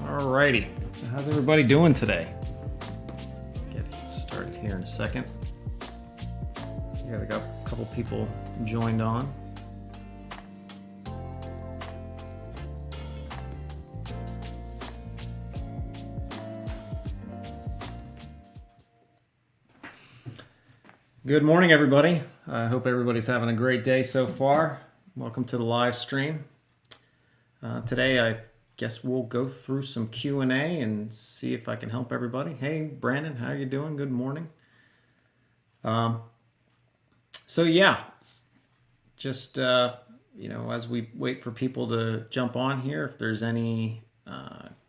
Alrighty, so how's everybody doing today? Get started here in a second. Yeah, we got a couple people joined on. Good morning, everybody. I hope everybody's having a great day so far. Welcome to the live stream. Today, I guess we'll go through some Q&A and see if I can help everybody. Hey, Brandon, how you doing? Good morning. So yeah, just as we wait for people to jump on here, if there's any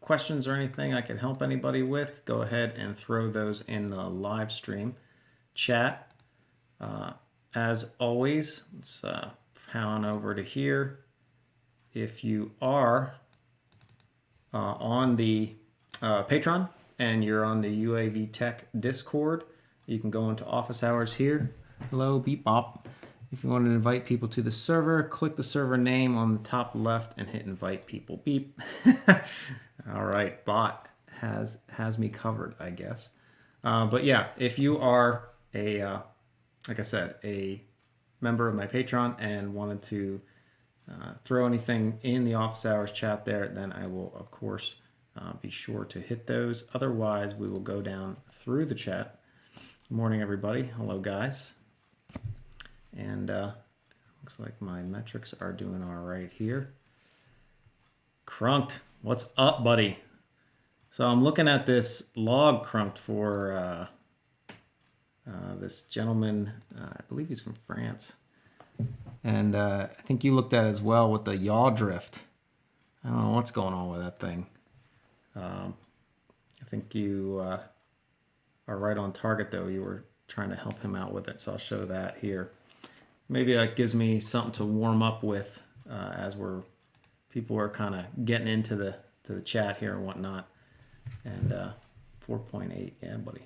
questions or anything I can help anybody with, go ahead and throw those in the live stream chat. As always, let's pound over to here. If you are on the Patreon and you're on the UAV Tech Discord, you can go into office hours here. Hello, beep bop. If you want to invite people to the server, click the server name on the top left and hit invite people. Beep. All right, bot has me covered, I guess. But yeah, if you are like I said, a member of my Patreon and wanted to throw anything in the office hours chat there, then I will, of course, be sure to hit those. Otherwise, we will go down through the chat. Good morning, everybody. Hello, guys. And looks like my metrics are doing all right here. Crunked, what's up, buddy? So I'm looking at this log, Crunked, for this gentleman, I believe he's from France. And I think you looked at it as well with the yaw drift. I don't know what's going on with that thing. I think you are right on target, though. You were trying to help him out with it, so I'll show that here. Maybe that gives me something to warm up with as people are kind of getting into the chat here and whatnot. And 4.8, yeah, buddy.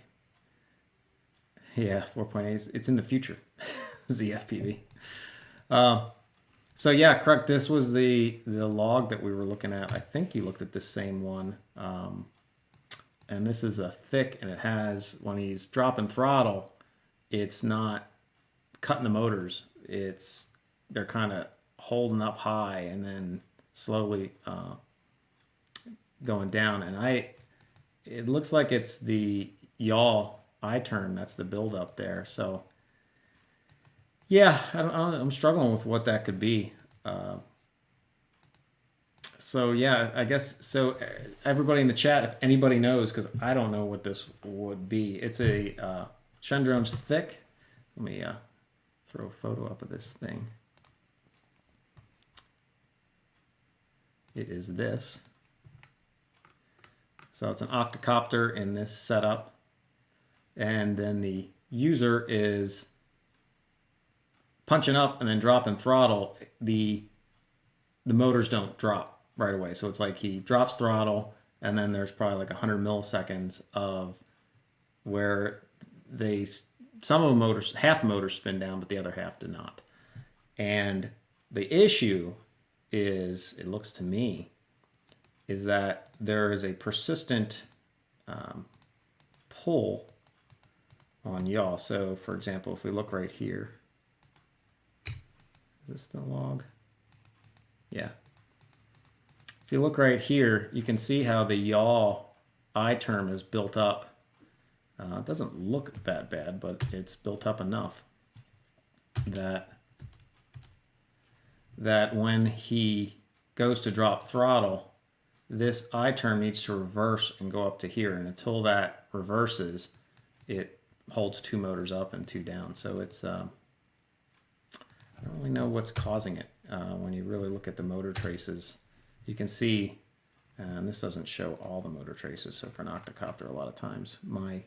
Yeah, 4.8. It's in the future. ZFPV. So yeah, correct. This was the log that we were looking at. I think you looked at the same one. And this is a thick, and it has, when he's dropping throttle, it's not cutting the motors. They're kind of holding up high and then slowly going down. And it looks like it's the yaw I-turn. That's the buildup there. So yeah, I'm struggling with what that could be. So yeah, I guess, so everybody in the chat, if anybody knows, because I don't know what this would be. It's a Chendrom's thick. Let me throw a photo up of this thing. It is this. So it's an octocopter in this setup. And then the user is punching up and then dropping throttle. The motors don't drop right away. So it's like he drops throttle, and then there's probably like 100 milliseconds of where some of the motors, half the motors spin down, but the other half do not. And the issue is, it looks to me, is that there is a persistent pull on yaw. So for example, if we look right here, is this the log? Yeah. If you look right here, you can see how the yaw I-term is built up. It doesn't look that bad, but it's built up enough that when he goes to drop throttle, this I-term needs to reverse and go up to here. And until that reverses, it holds two motors up and two down. So it's, I don't really know what's causing it. When you really look at the motor traces, you can see, and this doesn't show all the motor traces. So for an octocopter, a lot of times my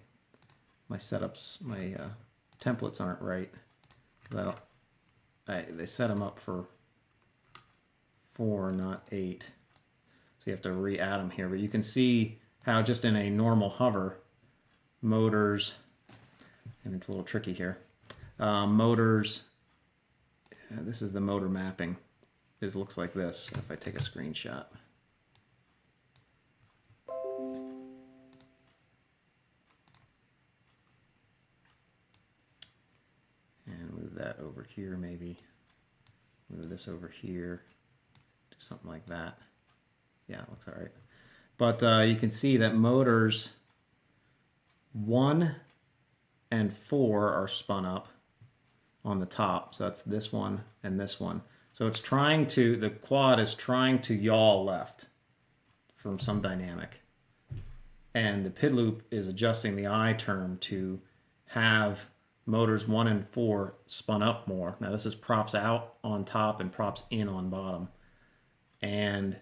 setups, my templates aren't right. They set them up for 4, not 8. So you have to re-add them here. But you can see how just in a normal hover, motors, and it's a little tricky here, motors, this is the motor mapping. It looks like this if I take a screenshot. that over here maybe. Move this over here. Do something like that. Yeah, it looks all right. But you can see that motors 1 and 4 are spun up on the top. So that's this one and this one. So it's trying to, the quad is trying to yaw left from some dynamic. And the PID loop is adjusting the I term to have motors 1 and 4 spun up more. Now this is props out on top and props in on bottom. And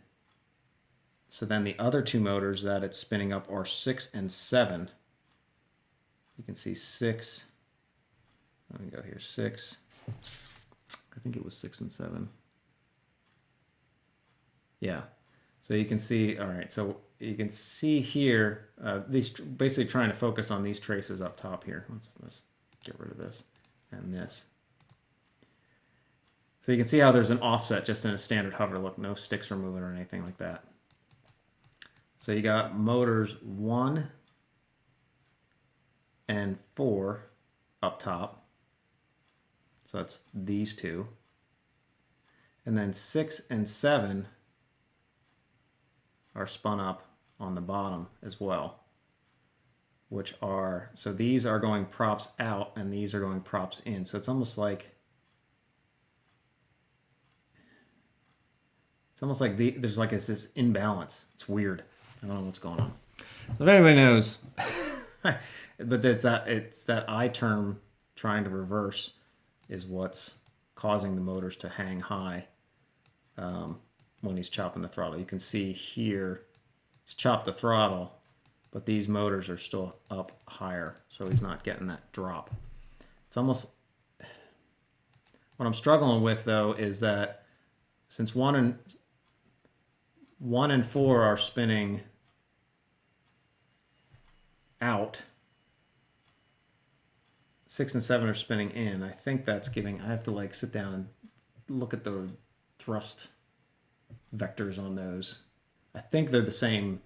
so then the other two motors that it's spinning up are 6 and 7. You can see 6. Let me go here. 6. I think it was 6 and 7. Yeah. So you can see, all right, so you can see here, these basically trying to focus on these traces up top here. Let's get rid of this and this. So you can see how there's an offset just in a standard hover. Look, no sticks are moving or anything like that. So you got motors 1 and 4 up top. So that's these two. And then 6 and 7 are spun up on the bottom as well, which are, so these are going props out and these are going props in. So it's almost like there's like this imbalance. It's weird. I don't know what's going on. So if anybody knows, but it's that I term trying to reverse is what's causing the motors to hang high when he's chopping the throttle. You can see here he's chopped the throttle, but these motors are still up higher, so he's not getting that drop. It's almost, what I'm struggling with though is that since 1 and 4 are spinning out, 6 and 7 are spinning in. I think that's giving, I have to like sit down and look at the thrust vectors on those. I think they're the same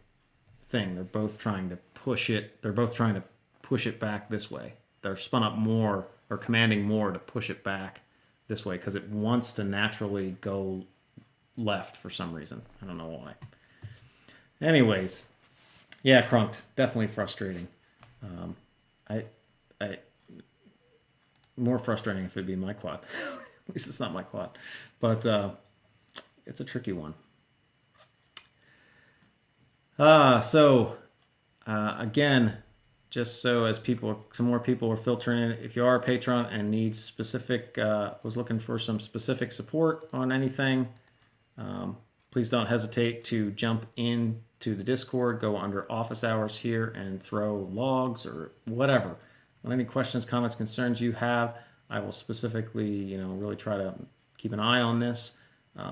thing. They're both trying to push it. They're both trying to push it back this way. They're spun up more or commanding more to push it back this way because it wants to naturally go left for some reason. I don't know why. Anyways, yeah, crunked. Definitely frustrating. More frustrating if it'd be my quad. At least it's not my quad, but it's a tricky one. Again, just so as some more people are filtering in, if you are a patron and need specific, was looking for some specific support on anything, please don't hesitate to jump into the Discord, go under office hours here and throw logs or whatever. On any questions, comments, concerns you have, I will specifically, really try to keep an eye on this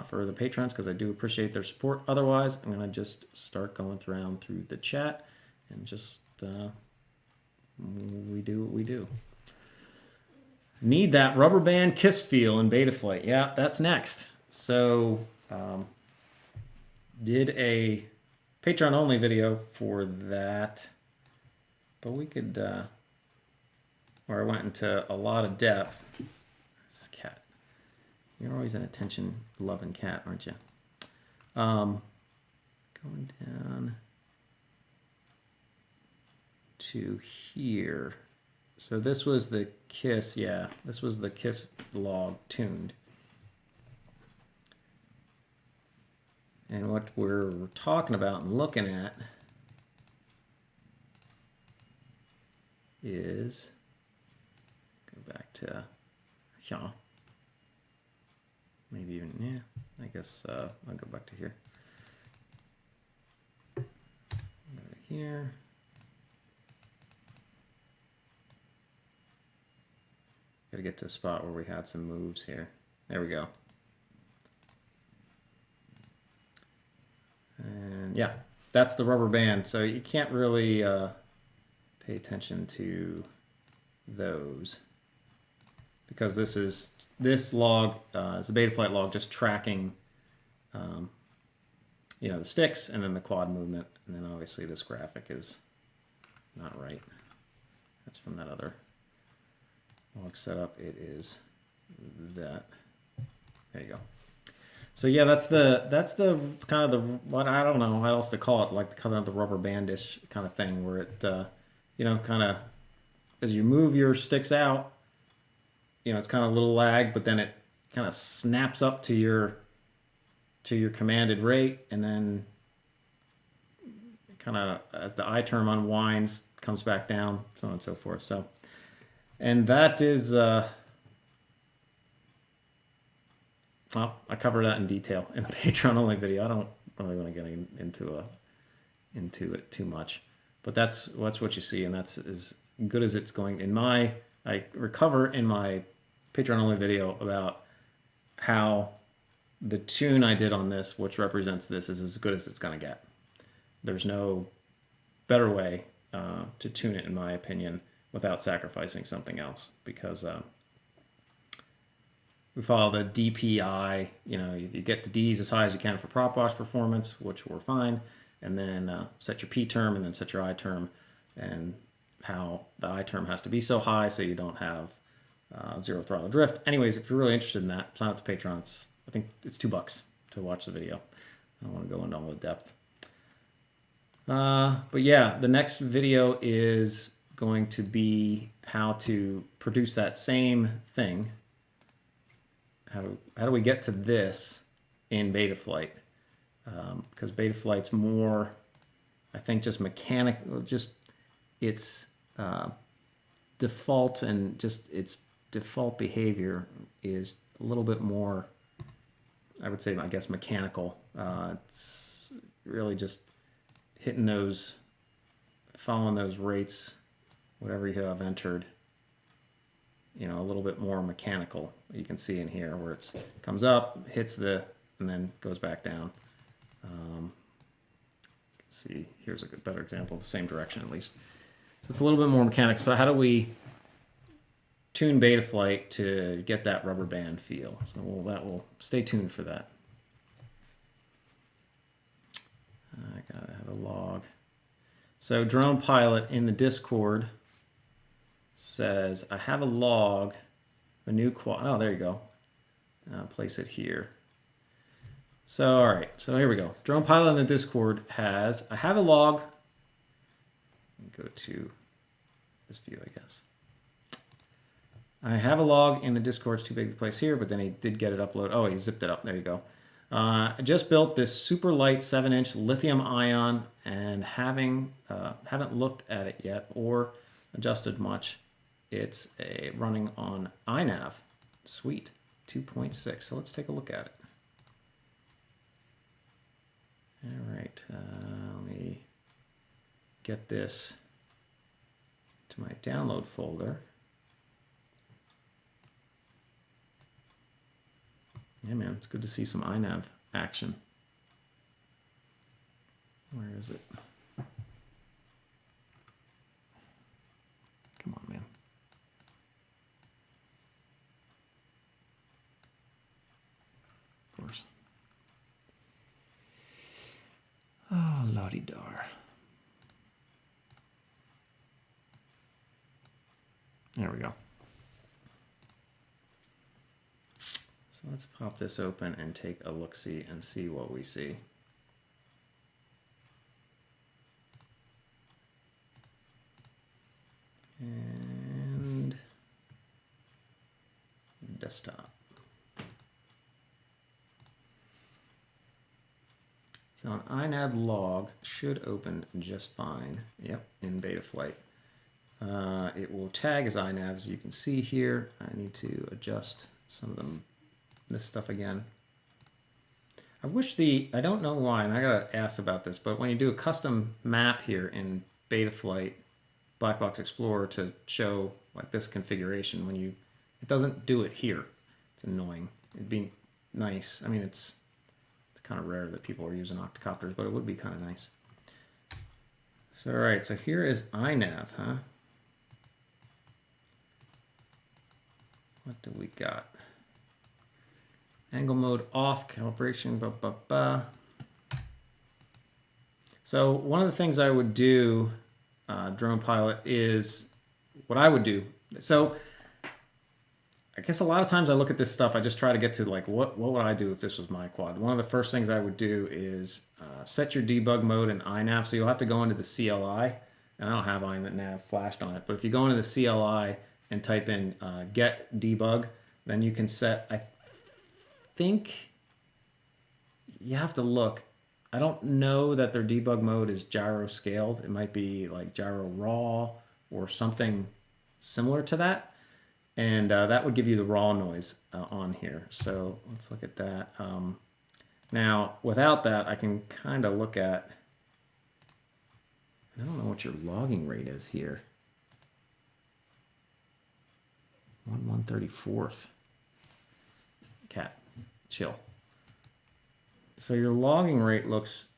for the patrons because I do appreciate their support. Otherwise, I'm going to just start going through the chat and just we do what we do. Need that rubber band kiss feel in Betaflight. Yeah, that's next. So did a Patreon only video for that, but we could where I went into a lot of depth. This cat, you're always an attention loving cat, aren't you? Going down to here. So this was the kiss, yeah, this was the kiss log tuned. And what we're talking about and looking at is, go back to, yeah, maybe even, yeah, I guess I'll go back to here. Go to here. Got to get to a spot where we had some moves here. There we go. And yeah, that's the rubber band. So you can't really pay attention to those because this log is a Betaflight log just tracking, the sticks and then the quad movement. And then obviously this graphic is not right. That's from that other log setup. It is that. There you go. So yeah, that's the kind of the what I don't know how else to call it, like kind of the rubber bandish kind of thing where it kind of as you move your sticks out, it's kind of a little lag, but then it kind of snaps up to your commanded rate, and then kind of as the I term unwinds, comes back down, so on and so forth. So, and that is well, I cover that in detail in the Patreon only video. I don't really want to get into it too much, but that's what you see, and that's as good as it's going. I recover in my Patreon only video about how the tune I did on this, which represents this, is as good as it's going to get. There's no better way to tune it, in my opinion, without sacrificing something else, because we follow the DPI. You get the Ds as high as you can for prop wash performance, which we're fine, and then set your P term and then set your I term, and how the I term has to be so high so you don't have zero throttle drift. Anyways, if you're really interested in that, sign up to Patreon. I think it's $2 to watch the video. I don't want to go into all the depth. But yeah, the next video is going to be how to produce that same thing. How do we get to this in Betaflight? Because Betaflight's more, I think, just mechanical, just its default and just its default behavior is a little bit more, I would say, I guess, mechanical. It's really just following those rates, whatever you have entered, a little bit more mechanical. You can see in here where it comes up, hits and then goes back down. See, here's a better example, the same direction at least. So it's a little bit more mechanical. So how do we tune Betaflight to get that rubber band feel? So we'll stay tuned for that. I gotta have a log. So Drone Pilot in the Discord says, I have a log, a new quad. Oh, there you go. Place it here. So, all right. So here we go. Drone Pilot in the Discord has, I have a log. Go to this view, I guess. I have a log in the Discord. It's too big to place here, but then he did get it uploaded. Oh, he zipped it up. There you go. I just built this super light 7-inch lithium ion, and haven't looked at it yet or adjusted much. It's running on Inav. Sweet. 2.6. So let's take a look at it. All right. Let me get this to my download folder. Yeah, man, it's good to see some Inav action. Where is it? Come on, man. Of course. Oh, la-di-dar. There we go. So let's pop this open and take a look-see and see what we see. And desktop. So an Inav log should open just fine. Yep, in Betaflight. It will tag as Inav, as you can see here. I need to adjust some of this stuff again. I don't know why, and I gotta ask about this, but when you do a custom map here in Betaflight Black Box Explorer to show like this configuration, it doesn't do it here. It's annoying. It'd be nice. I mean, it's kind of rare that people are using octocopters, but it would be kind of nice. So, all right, so here is Inav, huh? What do we got? Angle mode off, calibration, blah, blah, blah. So one of the things I would do, Drone Pilot, is what I would do. So I guess a lot of times I look at this stuff, I just try to get to like, what would I do if this was my quad? One of the first things I would do is set your debug mode in Inav. So you'll have to go into the CLI, and I don't have Inav flashed on it, but if you go into the CLI and type in get debug, then you can set, I think you have to look. I don't know that their debug mode is gyro scaled. It might be like gyro raw or something similar to that. And that would give you the raw noise on here. So let's look at that. Now, without that, I can kind of look at, I don't know what your logging rate is here. 1/134th. Cat, chill. So your logging rate looks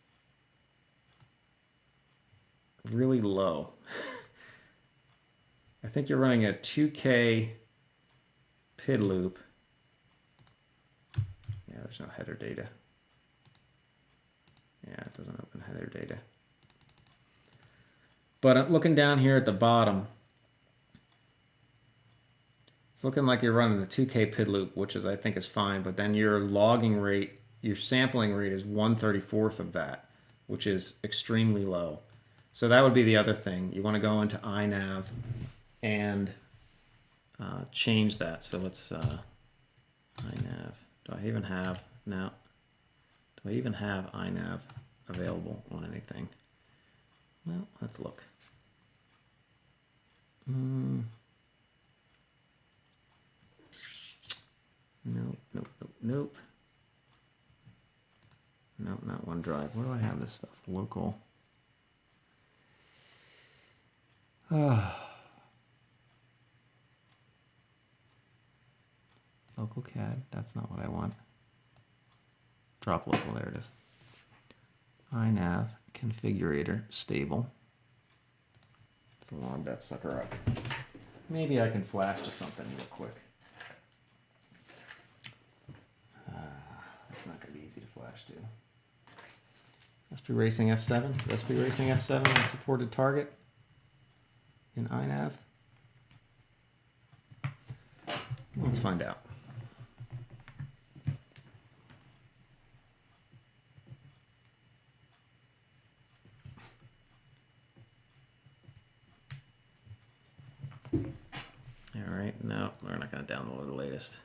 really low. I think you're running a 2K PID loop. Yeah, there's no header data. Yeah, it doesn't open header data. But looking down here at the bottom, it's looking like you're running a 2K PID loop, which is, I think, is fine. But then your logging rate, your sampling rate is 1/34th of that, which is extremely low. So that would be the other thing. You want to go into Inav and change that. So let's Inav. Do I even have now? Do I even have Inav available on anything? Well, let's look. Nope, nope, nope, nope. No, not OneDrive. Where do I have this stuff? Local. Local CAD. That's not what I want. Drop local. There it is. Inav configurator stable. Let's log that sucker up. Maybe I can flash to something real quick. It's not going to be easy to flash to. SP Racing F7. SP Racing F7 a supported target in Inav. Let's find out. All right, no, we're not going to download the latest.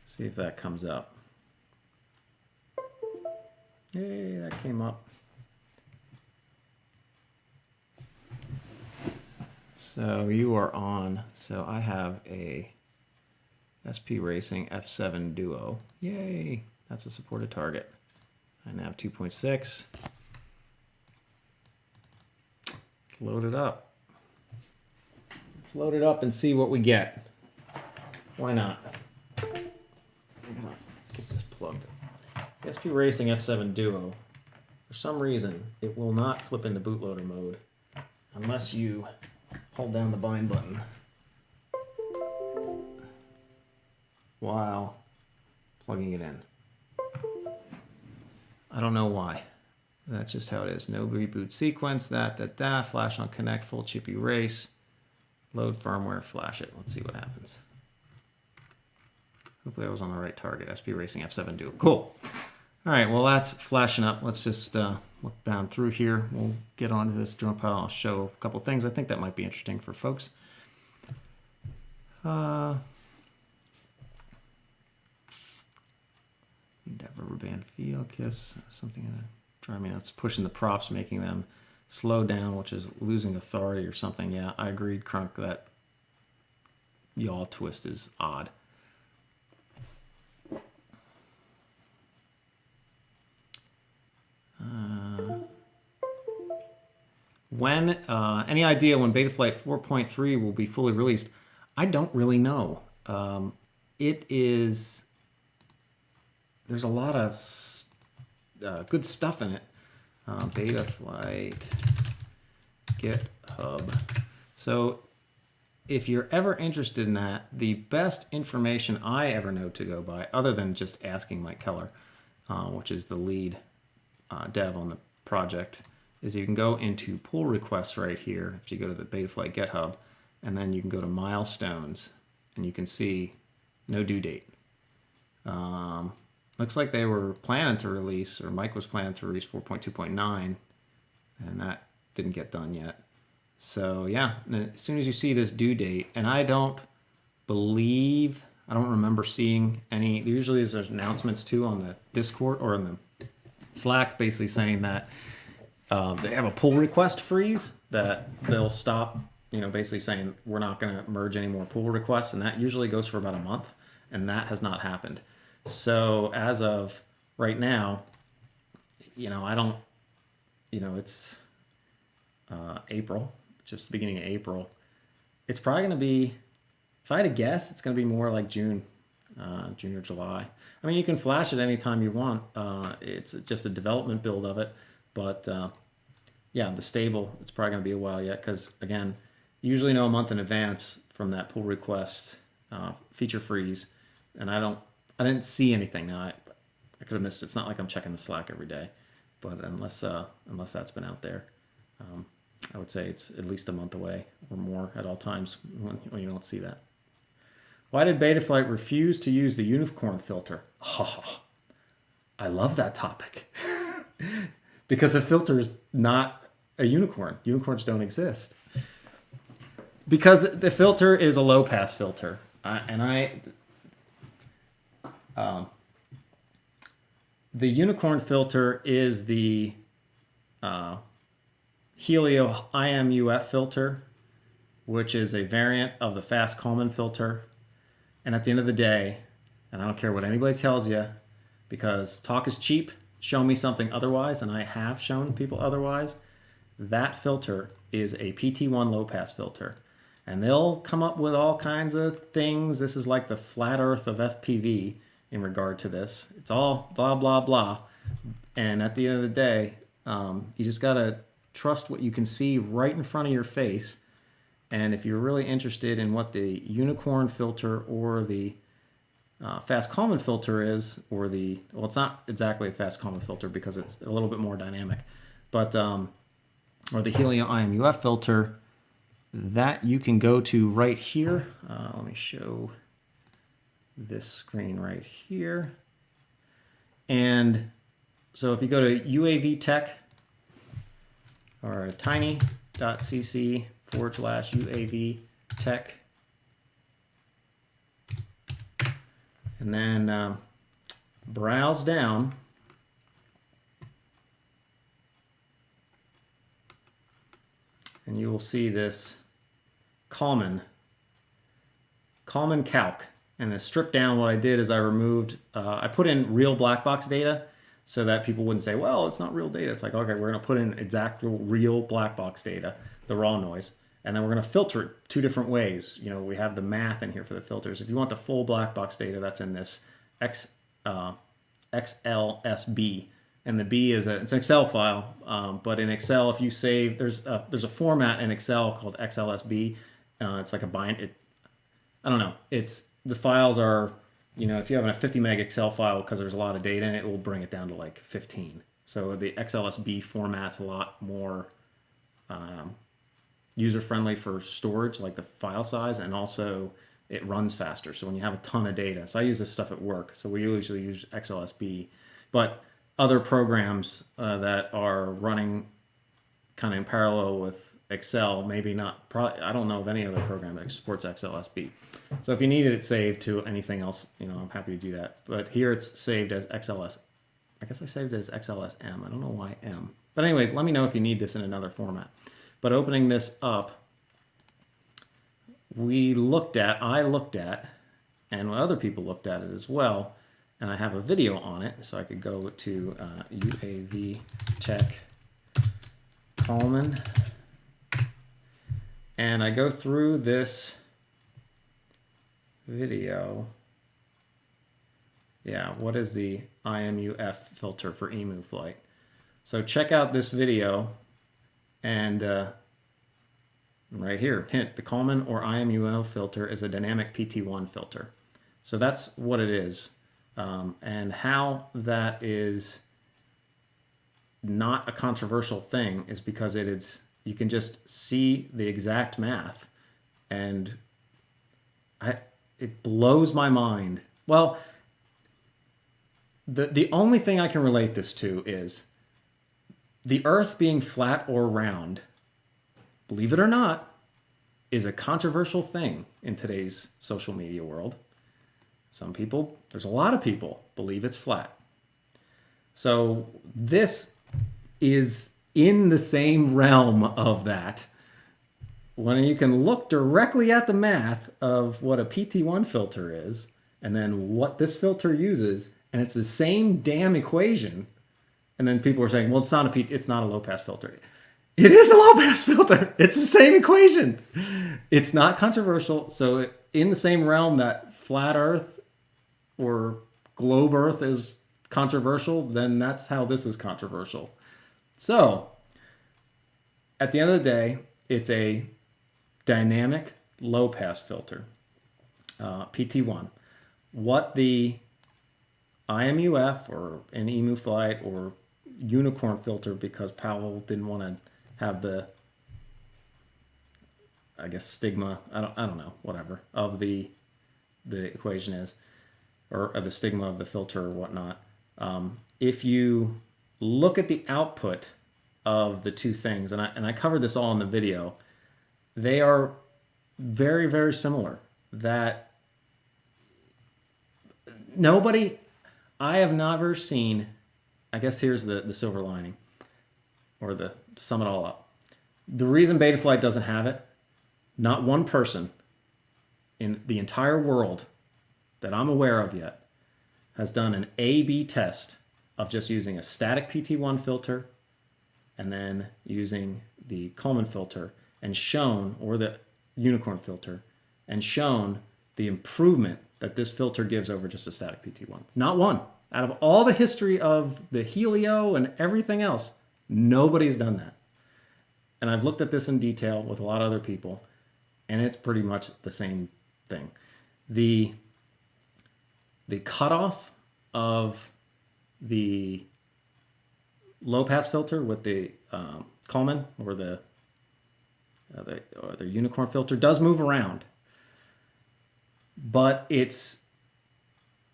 See if that comes up. Hey, that came up. So you are on. So I have a SP Racing F7 Duo. Yay, that's a supported target. Inav 2.6. Let's load it up. Let's load it up and see what we get. Why not? I'm gonna get this plugged. SP Racing F7 Duo. For some reason, it will not flip into bootloader mode unless you hold down the bind button while plugging it in. I don't know why. That's just how it is. No reboot sequence, flash on connect, full chip erase, load firmware, flash it. Let's see what happens. Hopefully I was on the right target. SP Racing F7 Duo. Cool. All right, well, that's flashing up. Let's just look down through here. We'll get onto this drone pile. I'll show a couple things. I think that might be interesting for folks. Need that rubber band feel, kiss, something in a try. I mean, it's pushing the props, making them slow down, which is losing authority or something. Yeah, I agreed, Crunk, that yaw twist is odd. Any idea when Betaflight 4.3 will be fully released? I don't really know. There's a lot of good stuff in it. Betaflight, GitHub. So if you're ever interested in that, the best information I ever know to go by, other than just asking Mike Keller, which is the lead dev on the project, is you can go into pull requests right here. If you go to the Betaflight GitHub, and then you can go to milestones, and you can see no due date. Looks like they were planning to release, or Mike was planning to release 4.2.9, and that didn't get done yet. So yeah, as soon as you see this due date, and I don't remember seeing any, usually there's announcements too on the Discord or in the Slack basically saying that they have a pull request freeze, that they'll stop, basically saying we're not going to merge any more pull requests, and that usually goes for about a month, and that has not happened. So as of right now, I don't, it's April, just the beginning of April. It's probably going to be, if I had to guess, it's going to be more like June or July. I mean, you can flash it anytime you want. It's just a development build of it. But yeah, the stable, it's probably going to be a while yet because, again, you usually know a month in advance from that pull request feature freeze. And I didn't see anything. Now, I could have missed it. It's not like I'm checking the Slack every day. But unless that's been out there, I would say it's at least a month away or more at all times when you don't see that. Why did Betaflight refuse to use the unicorn filter? Oh, I love that topic. Because the filter is not a unicorn. Unicorns don't exist. Because the filter is a low pass filter. The unicorn filter is the Helio IMUF filter, which is a variant of the fast Kalman filter. And at the end of the day, and I don't care what anybody tells you, because talk is cheap, show me something otherwise, and I have shown people otherwise, that filter is a PT1 low pass filter. And they'll come up with all kinds of things. This is like the flat earth of FPV in regard to this. It's all blah, blah, blah. And at the end of the day, you just got to trust what you can see right in front of your face. And if you're really interested in what the unicorn filter or the fast Kalman filter is, or well, it's not exactly a fast Kalman filter because it's a little bit more dynamic, but, or the Helio IMUF filter, that you can go to right here. Let me show this screen right here. And so if you go to UAV Tech or tiny.cc/UAV Tech, and then browse down, and you will see this Kalman calc. And to strip down, what I did is I removed, I put in real black box data so that people wouldn't say, well, it's not real data. It's like, okay, we're going to put in exact real black box data, the raw noise, and then we're going to filter it two different ways. We have the math in here for the filters. If you want the full black box data, that's in this XLSB. And the B is it's an Excel file, but in Excel, if you save, there's a format in Excel called XLSB. It's like a bind. I don't know. The files are, if you have a 50 meg Excel file because there's a lot of data in it, it will bring it down to like 15. So the XLSB format's a lot more user friendly for storage, like the file size, and also it runs faster. So when you have a ton of data, so I use this stuff at work. So we usually use XLSB, but other programs that are running kind of in parallel with Excel, maybe not, probably, I don't know of any other program that supports XLSB. So if you needed it saved to anything else, I'm happy to do that. But here it's saved as XLS. I guess I saved it as XLSM. I don't know why M. But anyways, let me know if you need this in another format. But opening this up, I looked at, and other people looked at it as well, and I have a video on it, so I could go to UAV Tech Kalman, and I go through this video. Yeah, what is the IMUF filter for emu flight? So check out this video, and right here, hint, the Kalman or IMUF filter is a dynamic PT1 filter. So that's what it is. And how that is not a controversial thing is because you can just see the exact math, and it blows my mind. Well, the only thing I can relate this to is the Earth being flat or round, believe it or not, is a controversial thing in today's social media world. Some people, there's a lot of people, believe it's flat. So this is in the same realm of that. When you can look directly at the math of what a PT1 filter is, and then what this filter uses, and it's the same damn equation. And then people are saying, well, it's not a low pass filter. It is a low pass filter. It's the same equation. It's not controversial. So in the same realm that flat Earth or globe Earth is controversial, then that's how this is controversial. So at the end of the day, it's a dynamic low pass filter, PT1. What the IMUF or an emu flight or unicorn filter, because Powell didn't want to have the, I guess, stigma, I don't know, whatever, of the equation is, or the stigma of the filter or whatnot. If you look at the output of the two things, and I covered this all in the video, they are very, very similar. That I have never seen, I guess here's the silver lining, or the sum it all up. The reason Betaflight doesn't have it, not one person in the entire world that I'm aware of yet has done an A/B test of just using a static PT1 filter and then using the Coleman filter and shown, or the unicorn filter, and shown the improvement that this filter gives over just a static PT1. Not one. Out of all the history of the Helio and everything else, nobody's done that. And I've looked at this in detail with a lot of other people, and it's pretty much the same thing. The cutoff of the low pass filter with the Coleman or the unicorn filter does move around, but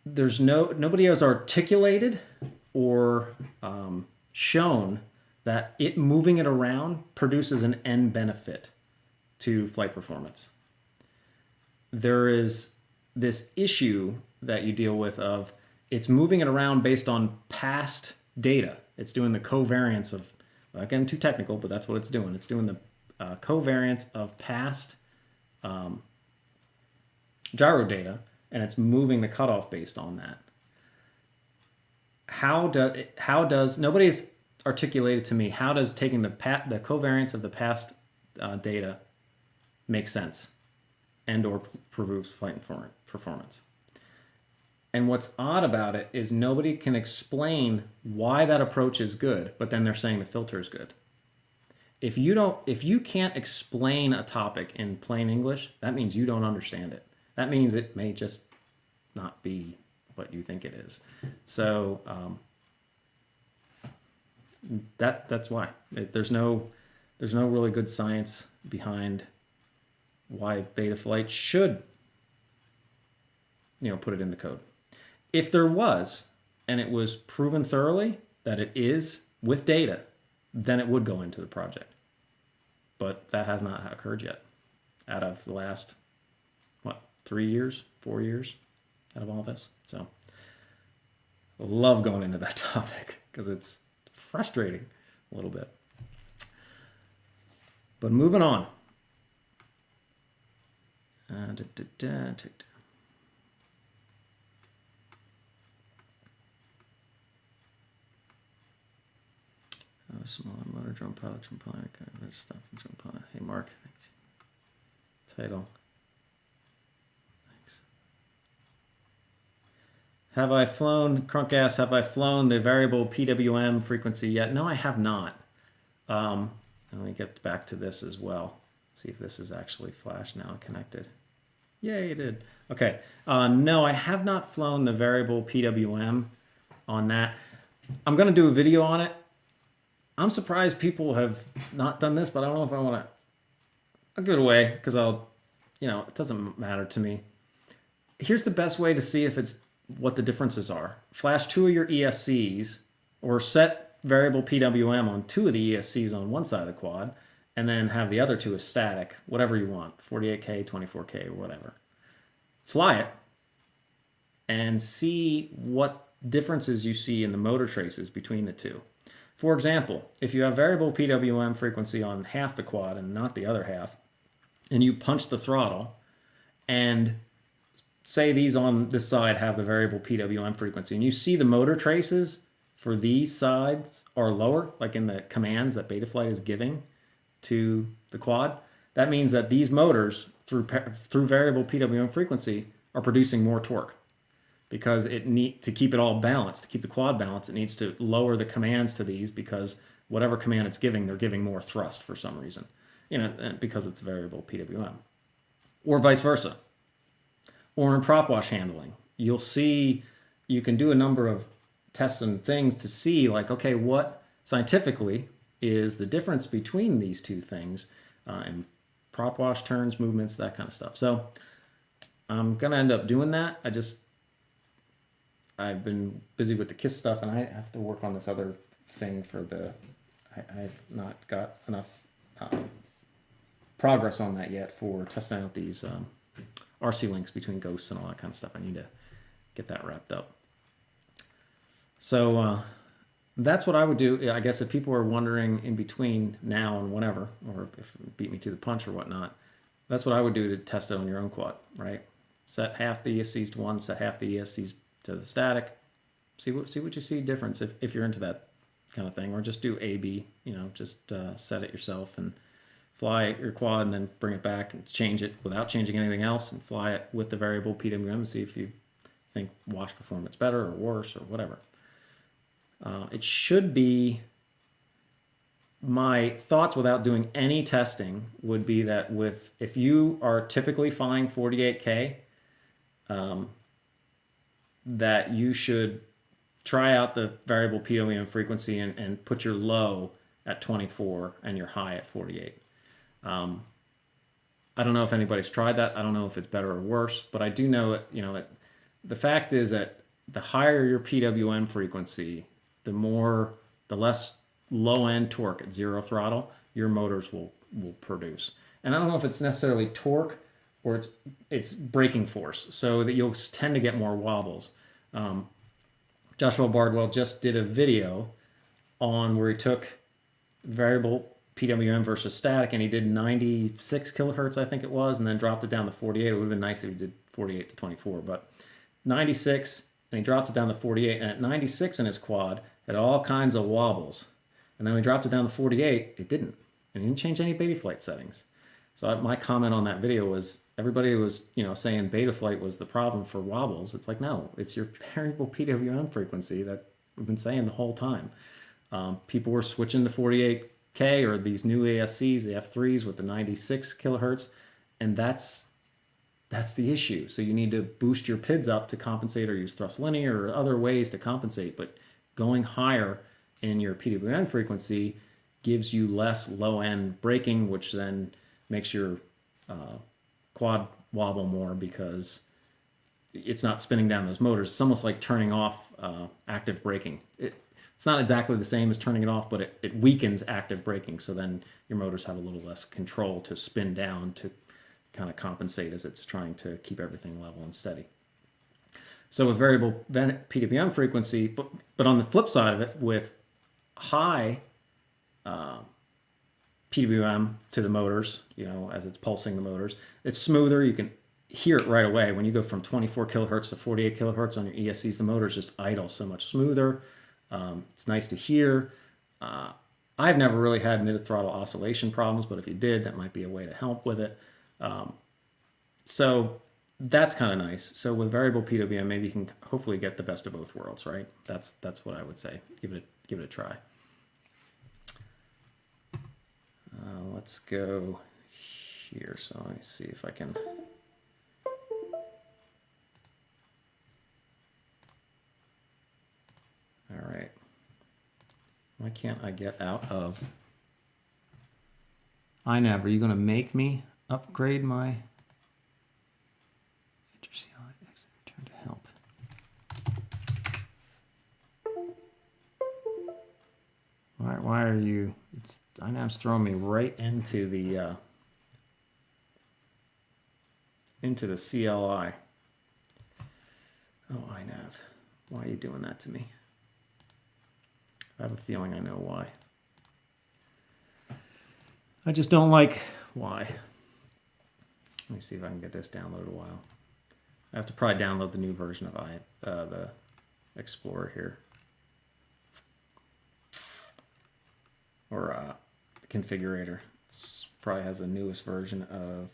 nobody has articulated or shown that it moving it around produces an end benefit to flight performance. There is this issue that you deal with of it's moving it around based on past data. It's doing the covariance of, not getting too technical, but that's what it's doing. It's doing the covariance of past gyro data, and it's moving the cutoff based on that. How does nobody's articulated to me, how does taking the covariance of the past data make sense and or improves flight performance? And what's odd about it is nobody can explain why that approach is good, but then they're saying the filter is good. If you can't explain a topic in plain English, that means you don't understand it. That means it may just not be what you think it is. So that's why there's no really good science behind why Betaflight should put it in the code. If there was, and it was proven thoroughly that it is with data, then it would go into the project. But that has not occurred yet out of the last, 3 years, 4 years out of all this. So I love going into that topic because it's frustrating a little bit. But moving on. Small motor drone pilot, stuff, drone pilot. Hey, Mark, thanks. Title. Thanks. Have I flown, Crunk asks, have I flown the variable PWM frequency yet? No, I have not. Let me get back to this as well. See if this is actually flash now and connected. Yay, it did. Okay. No, I have not flown the variable PWM on that. I'm going to do a video on it. I'm surprised people have not done this, but I don't know if I want to. I'll give it away because it doesn't matter to me. Here's the best way to see if it's what the differences are. Flash 2 of your ESCs or set variable PWM on 2 of the ESCs on one side of the quad and then have the other 2 as static, whatever you want, 48K, 24K, or whatever. Fly it and see what differences you see in the motor traces between the two. For example, if you have variable PWM frequency on half the quad and not the other half, and you punch the throttle, and say these on this side have the variable PWM frequency, and you see the motor traces for these sides are lower, like in the commands that Betaflight is giving to the quad, that means that these motors, through variable PWM frequency, are producing more torque. Because to keep it all balanced, to keep the quad balanced, it needs to lower the commands to these because whatever command it's giving, they're giving more thrust for some reason, because it's variable PWM. Or vice versa. Or in prop wash handling, you'll see, you can do a number of tests and things to see like, okay, what scientifically is the difference between these two things in prop wash turns, movements, that kind of stuff. So I'm going to end up doing that. I've been busy with the KISS stuff, and I have to work on this other thing for I've not got enough progress on that yet for testing out these RC links between ghosts and all that kind of stuff. I need to get that wrapped up. So that's what I would do. I guess if people are wondering in between now and whenever, or if it beat me to the punch or whatnot, that's what I would do to test it on your own quad, right? Set half the ESCs to one, set half the ESCs to the static. See what you see difference if you're into that kind of thing, or just do A/B. Just set it yourself and fly your quad, and then bring it back and change it without changing anything else, and fly it with the variable PWM and see if you think wash performance better or worse or whatever. It should be, my thoughts without doing any testing would be that if you are typically flying 48K, that you should try out the variable PWM frequency and put your low at 24 and your high at 48. I don't know if anybody's tried that. I don't know if it's better or worse, but I do know the fact is that the higher your PWM frequency, the less low end torque at zero throttle your motors will produce. And I don't know if it's necessarily torque or it's braking force, so that you'll tend to get more wobbles. Joshua Bardwell just did a video on where he took variable PWM versus static, and he did 96 kilohertz, I think it was, and then dropped it down to 48. It would have been nice if he did 48 to 24, but 96, and he dropped it down to 48, and at 96 in his quad, it had all kinds of wobbles. And then when he dropped it down to 48, it didn't. And he didn't change any Betaflight settings. So my comment on that video was, everybody was, saying Betaflight was the problem for wobbles. It's like, no, it's your variable PWM frequency that we've been saying the whole time. People were switching to 48K or these new ASCs, the F3s with the 96 kilohertz, and that's the issue. So you need to boost your PIDs up to compensate, or use thrust linear or other ways to compensate. But going higher in your PWM frequency gives you less low-end braking, which then makes your quad wobble more because it's not spinning down those motors. It's almost like turning off active braking. It's not exactly the same as turning it off, but it weakens active braking. So then your motors have a little less control to spin down to kind of compensate as it's trying to keep everything level and steady. So with variable PWM frequency, but on the flip side of it, with high PWM to the motors, as it's pulsing the motors, it's smoother. You can hear it right away. When you go from 24 kilohertz to 48 kilohertz on your ESCs, the motors just idle so much smoother. It's nice to hear. I've never really had mid-throttle oscillation problems, but if you did, that might be a way to help with it. So that's kind of nice. So with variable PWM, maybe you can hopefully get the best of both worlds, right? That's what I would say. Give it a try. Let's go here. So let me see if I can. All right. Why can't I get out of Inav? Are you going to make me upgrade my turn to help? Why are you? Inav's throwing me right into the CLI. Oh, Inav, why are you doing that to me? I have a feeling I know why. I just don't like why. Let me see if I can get this downloaded a while. I have to probably download the new version of the Explorer here. Or the configurator. It probably has the newest version of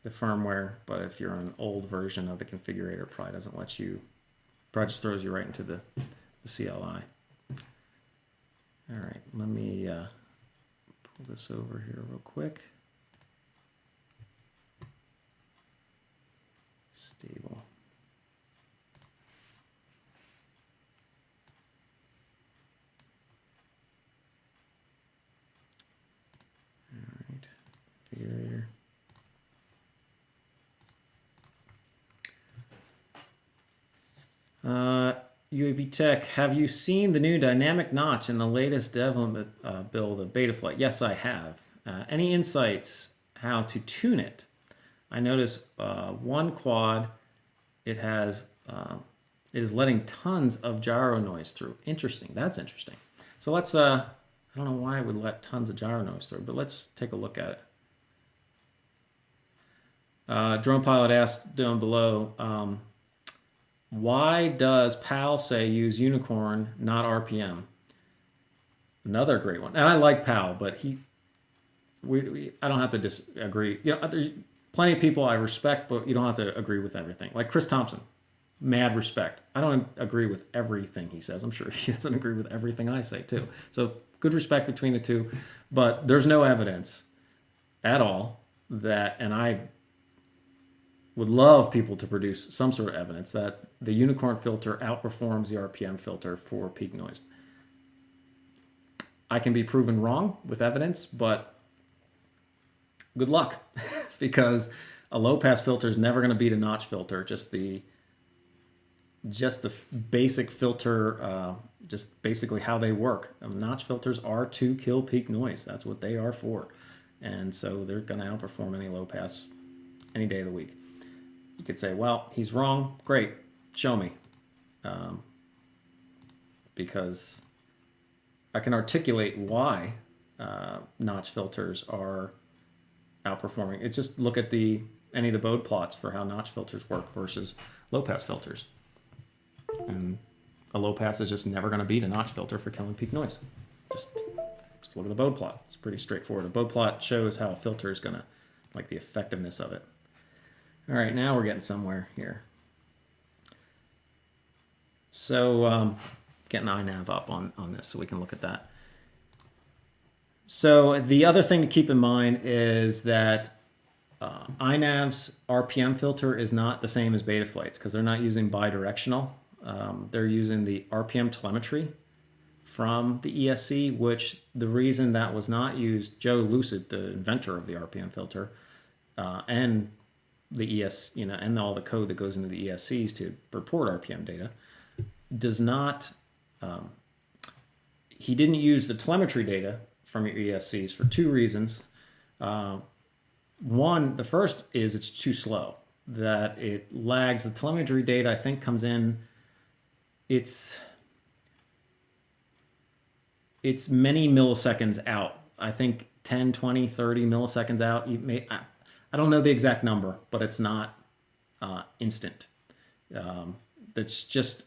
the firmware, but if you're on an old version of the configurator, it probably doesn't let you, probably just throws you right into the CLI. All right, let me pull this over here real quick. Stable. All right, configurator. UAV Tech, have you seen the new dynamic notch in the latest development build of Betaflight? Yes, I have. Any insights how to tune it? I noticed one quad, it is letting tons of gyro noise through. Interesting. That's interesting. So let's, I don't know why it would let tons of gyro noise through, but let's take a look at it. Drone Pilot asked down below, why does PAL say use unicorn, not RPM? Another great one. And I like PAL, but I don't have to disagree. You know, there's plenty of people I respect, but you don't have to agree with everything. Like Chris Thompson, mad respect. I don't agree with everything he says. I'm sure he doesn't agree with everything I say too. So good respect between the two, but there's no evidence at all that, and I would love people to produce some sort of evidence that the unicorn filter outperforms the RPM filter for peak noise. I can be proven wrong with evidence, but good luck because a low pass filter is never going to beat a notch filter. Just the basic filter, just basically how they work. Notch filters are to kill peak noise. That's what they are for. And so they're going to outperform any low pass any day of the week. You could say, well, he's wrong. Great. Show me. Because I can articulate why notch filters are outperforming. It's just look at any of the Bode plots for how notch filters work versus low pass filters. And a low pass is just never going to beat a notch filter for killing peak noise. Just look at the Bode plot. It's pretty straightforward. A Bode plot shows how a filter is going to, like the effectiveness of it. All right, now we're getting somewhere here. So getting Inav up on this so we can look at that. So the other thing to keep in mind is that Inav's RPM filter is not the same as Betaflight's because they're not using bidirectional. They're using the RPM telemetry from the ESC, which the reason that was not used, Joe Lucid, the inventor of the RPM filter, and the and all the code that goes into the ESCs to report RPM data, does not, he didn't use the telemetry data from your ESCs for two reasons. One, the first is it's too slow, that it lags. The telemetry data, I think, comes in, it's many milliseconds out. I think 10, 20, 30 milliseconds out. I don't know the exact number, but it's not instant. That's just,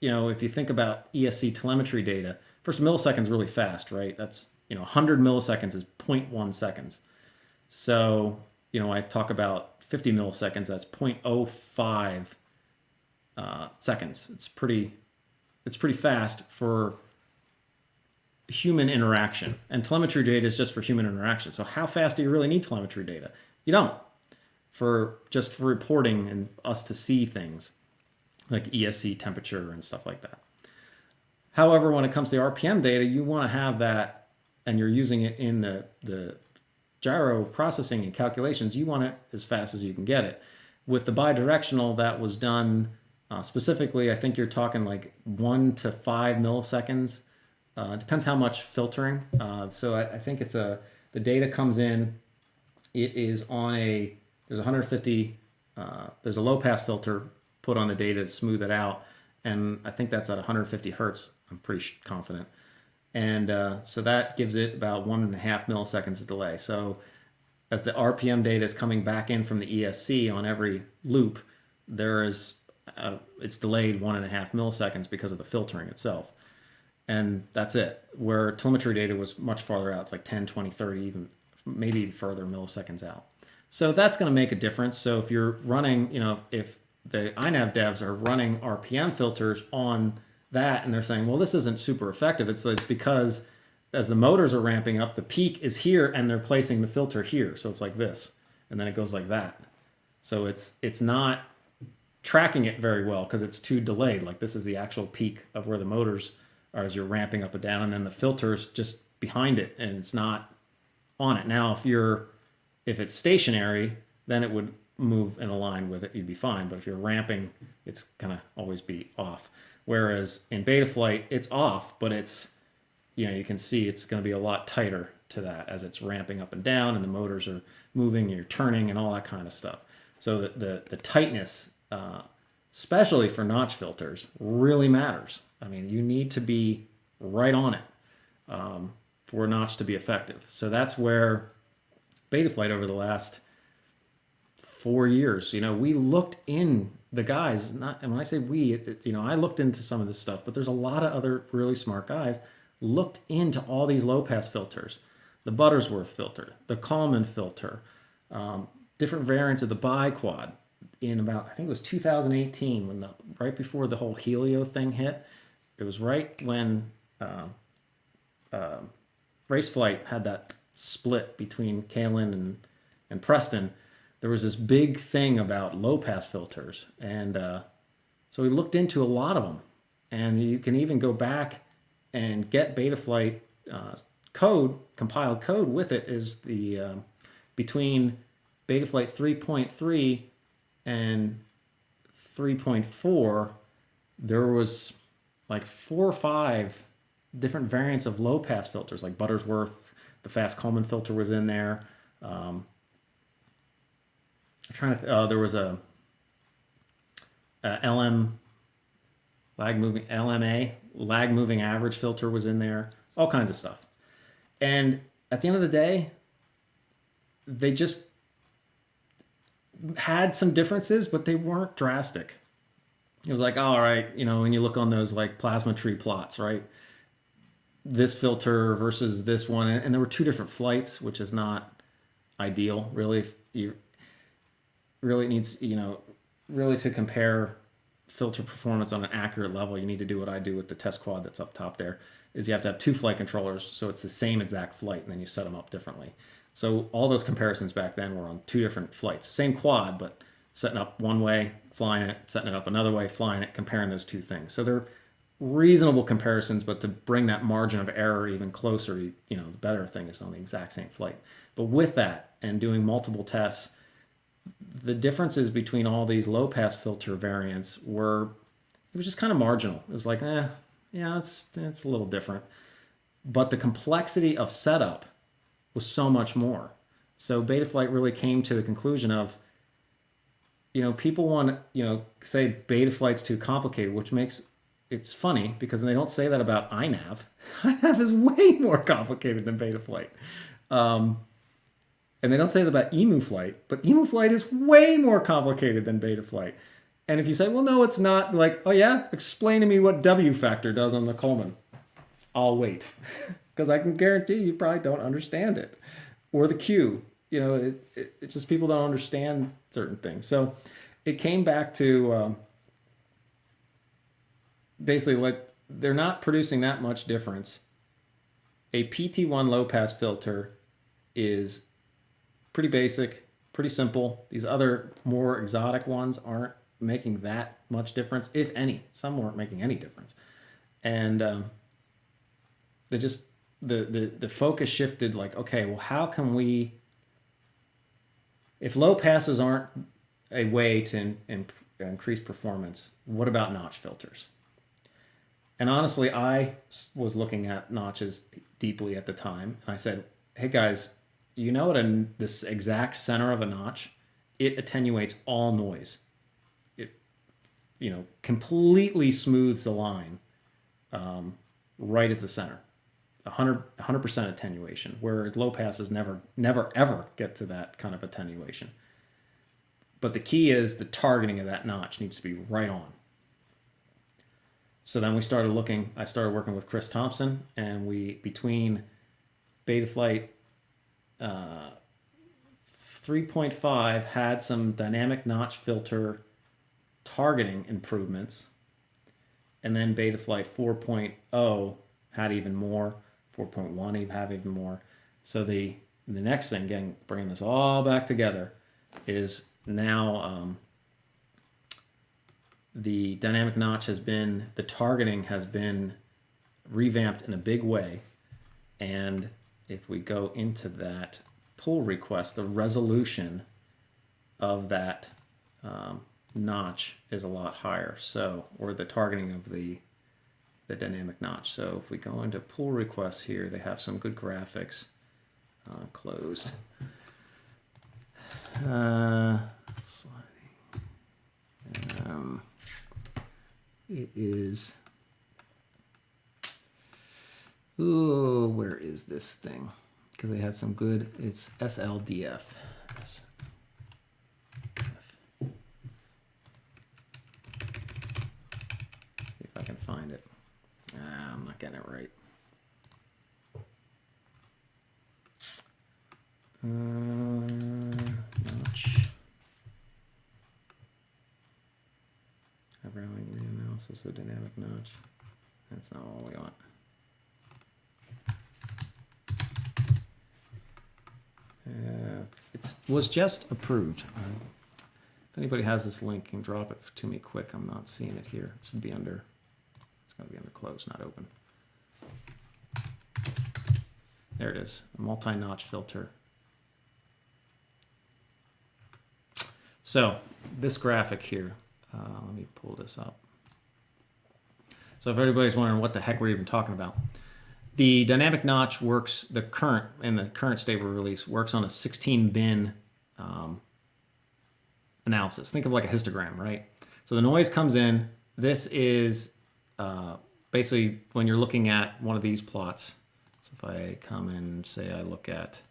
if you think about ESC telemetry data, first, millisecond's really fast, right? That's, 100 milliseconds is 0.1 seconds. So, I talk about 50 milliseconds, that's 0.05 seconds. It's pretty fast for human interaction. And telemetry data is just for human interaction. So how fast do you really need telemetry data? You don't. Just for reporting and us to see things like ESC temperature and stuff like that. However, when it comes to RPM data, you want to have that, and you're using it in the gyro processing and calculations, you want it as fast as you can get it. With the bidirectional, that was done specifically, I think you're talking like 1 to 5 milliseconds. It depends how much filtering. So I think the data comes in, it is on there's 150, there's a low pass filter put on the data to smooth it out. And I think that's at 150 hertz. I'm pretty confident. And so that gives it about 1.5 milliseconds of delay. So as the RPM data is coming back in from the ESC on every loop, it's delayed 1.5 milliseconds because of the filtering itself. And that's it. Where telemetry data was much farther out. It's like 10, 20, 30, even maybe even further milliseconds out. So that's going to make a difference. So if you're running, if the Inav devs are running RPM filters on that and they're saying, well, this isn't super effective, it's like because as the motors are ramping up, the peak is here and they're placing the filter here. So it's like this, and then it goes like that. So it's not tracking it very well because it's too delayed. Like this is the actual peak of where the motors are as you're ramping up and down, and then the filter's just behind it and it's not on it. Now, if it's stationary, then it would move in a line with it, you'd be fine. But if you're ramping, it's gonna always be off. Whereas in Betaflight, it's off, but it's, you can see it's gonna be a lot tighter to that as it's ramping up and down and the motors are moving, you're turning and all that kind of stuff. So the tightness, especially for notch filters, really matters. I mean, you need to be right on it for a notch to be effective. So that's where Betaflight over the last 4 years, we looked in the guys, and when I say we, I looked into some of this stuff, but there's a lot of other really smart guys looked into all these low pass filters, the Buttersworth filter, the Kalman filter, different variants of the biquad in about, I think it was 2018 right before the whole Helio thing hit. It was right when Raceflight had that split between Kalen and Preston. There was this big thing about low pass filters, and so we looked into a lot of them. And you can even go back and get Betaflight compiled code with it. Is the between Betaflight 3.3 and 3.4, there was like 4 or 5 different variants of low pass filters, like Buttersworth. The fast Kalman filter was in there. I'm trying to. There was a LMA lag moving average filter was in there. All kinds of stuff. And at the end of the day, they just had some differences, but they weren't drastic. It was like, all right, when you look on those like plasma tree plots, right? This filter versus this one, and there were 2 different flights, which is not ideal, really. If you really needs, really to compare filter performance on an accurate level, you need to do what I do with the test quad that's up top there, is you have to have 2 flight controllers, so it's the same exact flight, and then you set them up differently. So all those comparisons back then were on 2 different flights. Same quad, but setting up one way, flying it, setting it up another way, flying it, comparing those 2 things. So they're reasonable comparisons, but to bring that margin of error even closer, the better thing is on the exact same flight. But with that and doing multiple tests, the differences between all these low pass filter variants it was just kind of marginal. It was like, yeah, it's a little different. But the complexity of setup was so much more. So Betaflight really came to the conclusion of, people want to, say Betaflight's too complicated, which makes it's funny because they don't say that about Inav. Inav is way more complicated than Betaflight. And they don't say that about EmuFlight, but EmuFlight is way more complicated than Betaflight. And if you say, well, no, it's not, like, oh yeah, explain to me what W factor does on the Kalman. I'll wait. Because I can guarantee you probably don't understand it. Or the Q. It's just people don't understand certain things. So it came back to basically like they're not producing that much difference. A PT1 low pass filter is pretty basic, pretty simple. These other more exotic ones aren't making that much difference, if any. Some weren't making any difference. And they just the focus shifted, like, okay, well, how can we, if low passes aren't a way to increase performance, what about notch filters? And honestly, I was looking at notches deeply at the time, and I said, hey guys, you know, at this exact center of a notch, it attenuates all noise. It, completely smooths the line right at the center. 100% attenuation, where low passes never ever get to that kind of attenuation. But the key is the targeting of that notch needs to be right on. So then I started working with Chris Thompson, and between Betaflight 3.5 had some dynamic notch filter targeting improvements, and then Betaflight 4.0 had even more. 4.1 even have even more. So the next thing, bringing this all back together, is now the dynamic notch the targeting has been revamped in a big way. And if we go into that pull request, the resolution of that notch is a lot higher. So, or the targeting of the dynamic notch. So if we go into pull requests here, they have some good graphics. Closed. Sliding. It is. Ooh, where is this thing? Because they had some good. It's SLDF. See if I can find it. I'm not getting it right. Notch. Rallying reanalysis of dynamic notch. That's not all we want. It was just approved. If anybody has this link, can drop it to me quick. I'm not seeing it here. It should be under. It's going to be under close, not open. There it is, a multi-notch filter. So this graphic here, let me pull this up. So if everybody's wondering what the heck we're even talking about, the dynamic notch works, in the current stable release, works on a 16 bin analysis. Think of like a histogram, right? So the noise comes in. This is basically when you're looking at one of these plots. So if I come and say I look at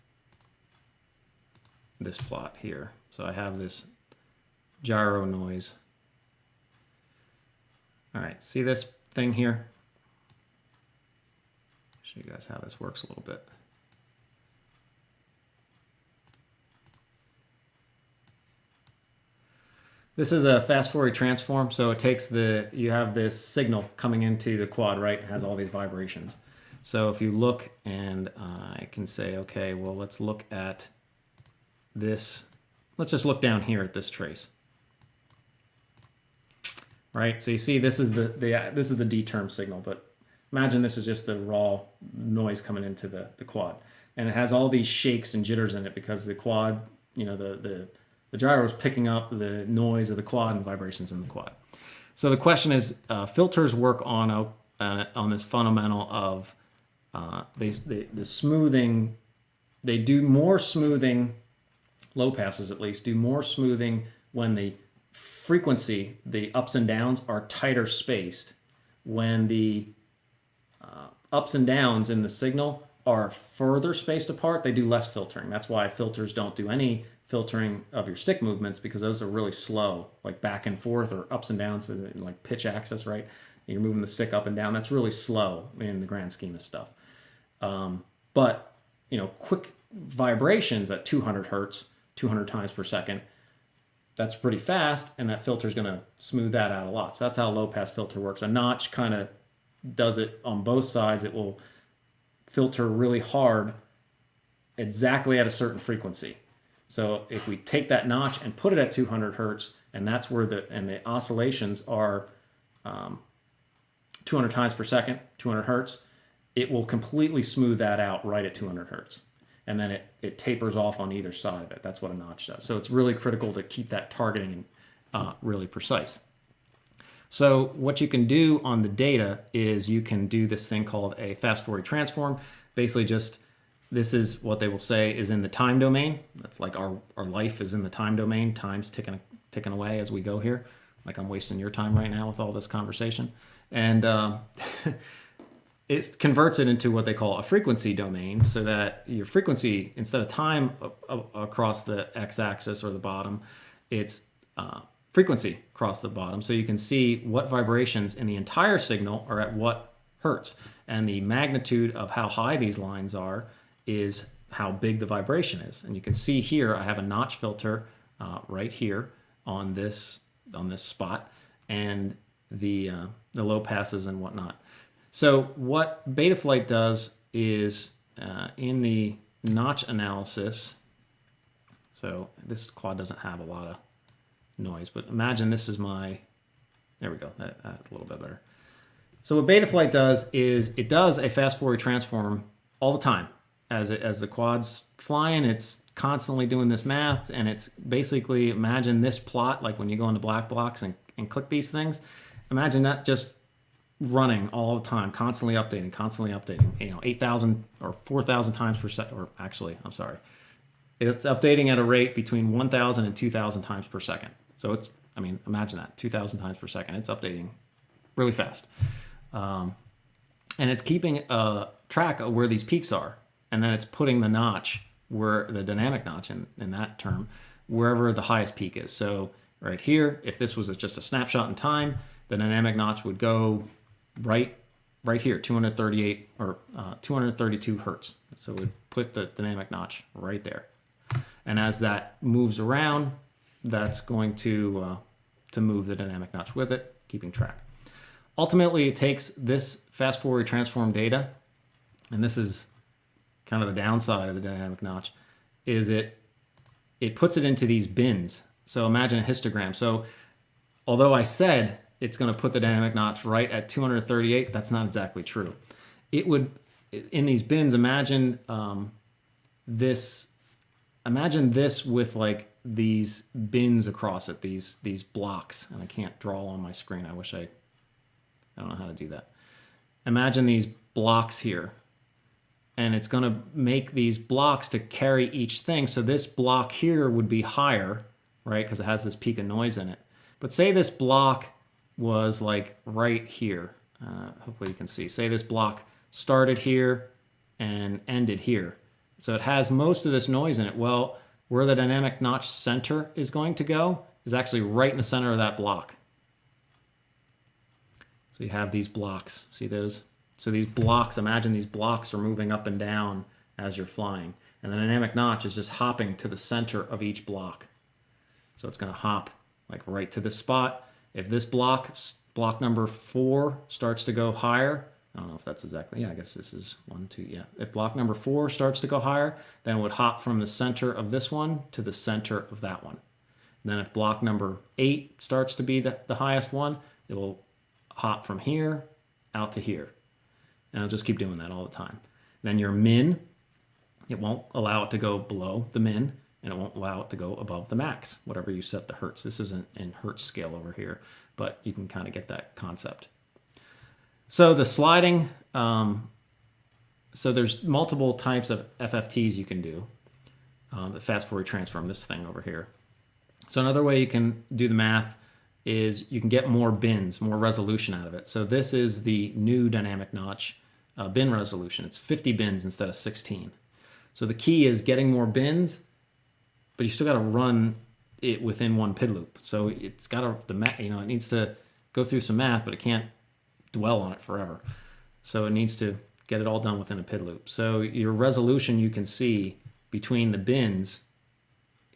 this plot here. So I have this gyro noise. All right, see this thing here? Show you guys how this works a little bit. This is a fast Fourier transform, so it takes you have this signal coming into the quad, right? It has all these vibrations. So if you look, and I can say, okay, well, let's look at this. Let's just look down here at this trace. Right, so you see this is the D term signal, but imagine this is just the raw noise coming into the quad. And it has all these shakes and jitters in it because the quad, the gyro is picking up the noise of the quad and vibrations in the quad. So the question is, filters work on this fundamental of the smoothing. They do more smoothing, low passes at least, do more smoothing when the frequency, the ups and downs, are tighter spaced. When the ups and downs in the signal are further spaced apart, they do less filtering. That's why filters don't do any filtering of your stick movements, because those are really slow, like back and forth or ups and downs, like pitch axis, right? You're moving the stick up and down. That's really slow in the grand scheme of stuff. But quick vibrations at 200 hertz, 200 times per second, that's pretty fast, and that filter is going to smooth that out a lot. So that's how a low-pass filter works. A notch kind of does it on both sides. It will filter really hard exactly at a certain frequency. So if we take that notch and put it at 200 hertz, and that's where the oscillations are 200 times per second, 200 hertz, it will completely smooth that out right at 200 hertz. And then it tapers off on either side of it. That's what a notch does. So it's really critical to keep that targeting really precise. So what you can do on the data is you can do this thing called a fast Fourier transform. Basically just, this is what they will say is in the time domain. That's like our life is in the time domain. Time's ticking away as we go here. Like I'm wasting your time right now with all this conversation. And it converts it into what they call a frequency domain, so that your frequency, instead of time across the x-axis or the bottom, it's frequency across the bottom. So you can see what vibrations in the entire signal are at what hertz. And the magnitude of how high these lines are is how big the vibration is. And you can see here, I have a notch filter right here on this spot, and the low passes and whatnot. So what Betaflight does is in the notch analysis, so this quad doesn't have a lot of noise, but imagine this is my, there we go, that's a little bit better. So what Betaflight does is it does a fast Fourier transform all the time. As the quad's flying, it's constantly doing this math, and it's basically, imagine this plot, like when you go into black blocks and click these things, imagine that just running all the time, constantly updating, 8,000 or 4,000 times per second, or actually, I'm sorry. It's updating at a rate between 1,000 and 2,000 times per second. So it's, imagine that, 2,000 times per second. It's updating really fast. And it's keeping track of where these peaks are. And then it's putting the notch, where the dynamic notch in that term, wherever the highest peak is. So right here, if this was just a snapshot in time, the dynamic notch would go right here, 238 or 232 hertz. So we'd put the dynamic notch right there. And as that moves around, that's going to move the dynamic notch with it, keeping track. Ultimately, it takes this fast Fourier transform data, and this is kind of the downside of the dynamic notch, is it puts it into these bins. So imagine a histogram. So although I said it's going to put the dynamic notch right at 238, that's not exactly true. It would, in these bins, imagine this with like these bins across it, these blocks, and I can't draw on my screen. I wish I don't know how to do that. Imagine these blocks here, and it's going to make these blocks to carry each thing. So this block here would be higher, right, because it has this peak of noise in it. But say this block was like right here. Hopefully you can see. Say this block started here and ended here. So it has most of this noise in it. Well, where the dynamic notch center is going to go is actually right in the center of that block. So you have these blocks. See those? So these blocks, imagine these blocks are moving up and down as you're flying. And the dynamic notch is just hopping to the center of each block. So it's going to hop like right to this spot. If this block number 4 starts to go higher, I don't know if that's exactly, yeah, I guess this is 1, 2, yeah. If block number 4 starts to go higher, then it would hop from the center of this one to the center of that one. And then if block number 8 starts to be the highest one, it will hop from here out to here. And it'll just keep doing that all the time. Then your min, it won't allow it to go below the min, and it won't allow it to go above the max, whatever you set the hertz. This isn't in hertz scale over here, but you can kind of get that concept. So the sliding, so there's multiple types of FFTs you can do. The fast Fourier transform, this thing over here. So another way you can do the math is you can get more bins, more resolution out of it. So this is the new dynamic notch bin resolution. It's 50 bins instead of 16. So the key is getting more bins, but you still got to run it within one PID loop. So it's got to, it needs to go through some math, but it can't dwell on it forever. So it needs to get it all done within a PID loop. So your resolution you can see between the bins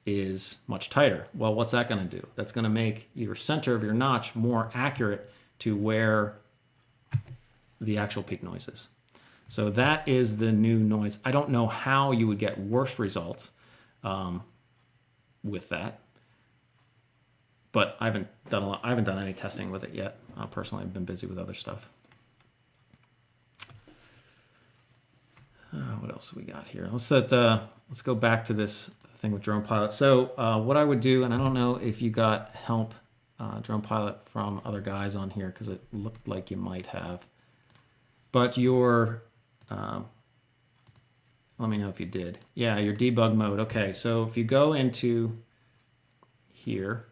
is much tighter. Well, what's that going to do? That's going to make your center of your notch more accurate to where the actual peak noise is. So that is the new noise. I don't know how you would get worse results with that, but I haven't done any testing with it yet. Personally, I've been busy with other stuff. what else we got here? Let's go back to this thing with Drone Pilot. So what I would do, and I don't know if you got help Drone Pilot from other guys on here because it looked like you might have, but your let me know if you did. Yeah, your debug mode. Okay, so if you go into here,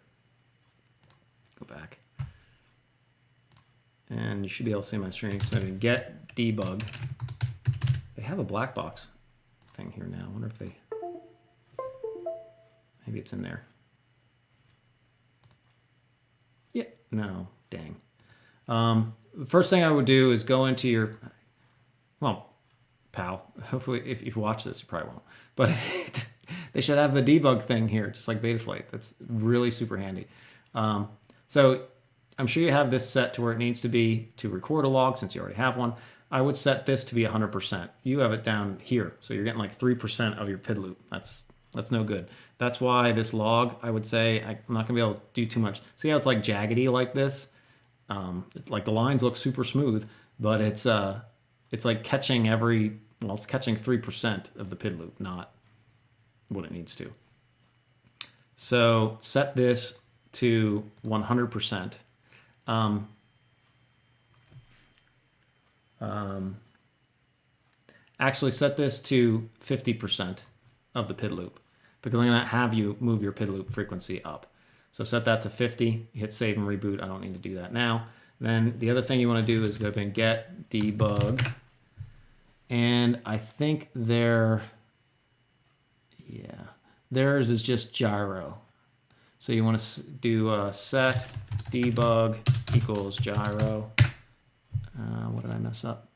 go back, and you should be able to see my screen. So get debug. They have a black box thing here now. I wonder if they, maybe it's in there. Yeah, no, dang. The first thing I would do is go into your, well, pal, hopefully if you watch this, you probably won't, but they should have the debug thing here, just like Betaflight. That's really super handy. So I'm sure you have this set to where it needs to be to record a log since you already have one. I would set this to be 100%. You have it down here, so you're getting like 3% of your PID loop. That's no good. That's why this log, I would say, I'm not gonna be able to do too much. See how it's like jaggedy like this? Like the lines look super smooth, but it's like catching it's catching 3% of the PID loop, not what it needs to. So set this to 100%. Actually set this to 50% of the PID loop because I'm going to have you move your PID loop frequency up. So set that to 50, hit save and reboot. I don't need to do that now. Then the other thing you want to do is go up and get debug. And I think theirs is just gyro. So you want to do set debug equals gyro. What did I mess up?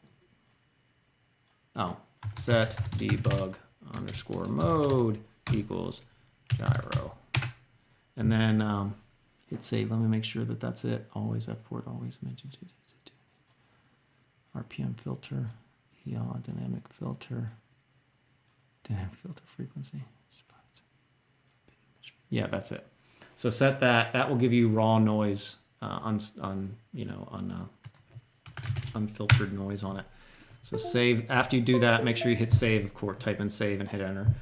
Oh, set debug underscore mode equals gyro. And then hit save. Let me make sure that that's it. Always F port, always RPM filter, yaw, dynamic filter frequency. Yeah, that's it. So set that. That will give you raw noise unfiltered noise on it. So save. After you do that, make sure you hit save. Of course, type in save and hit enter.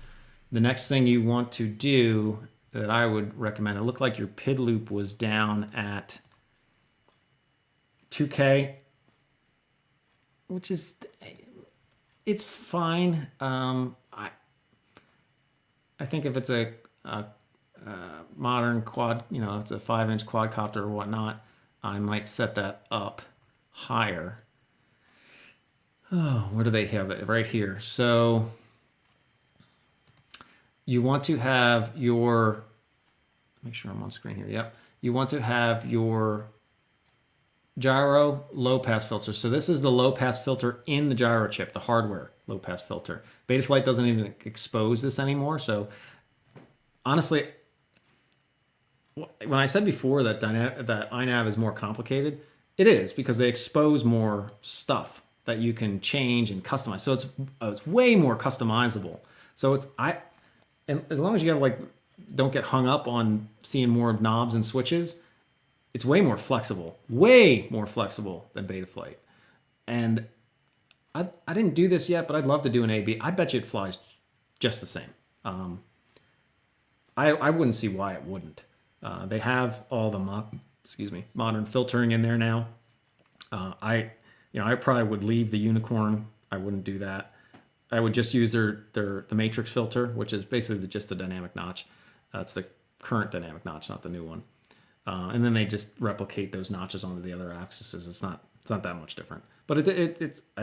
The next thing you want to do that I would recommend, it looked like your PID loop was down at 2K, which is, it's fine. I think if it's a modern quad, it's a 5-inch quadcopter or whatnot, I might set that up higher. Oh, where do they have it? Right here. So you want to have your, make sure I'm on screen here. Yep. You want to have your gyro low pass filter. So this is the low pass filter in the gyro chip, the hardware low pass filter. Betaflight doesn't even expose this anymore. So honestly, when I said before that Inav is more complicated, it is because they expose more stuff that you can change and customize. So it's way more customizable. So and as long as you have don't get hung up on seeing more knobs and switches, it's way more flexible than Betaflight. And I didn't do this yet, but I'd love to do an A/B. I bet you it flies just the same. I wouldn't see why it wouldn't. They have all the modern filtering in there now. I probably would leave the unicorn. I wouldn't do that. I would just use the matrix filter, which is basically just the dynamic notch. It's the current dynamic notch, not the new one. And then they just replicate those notches onto the other axes. It's not that much different. But I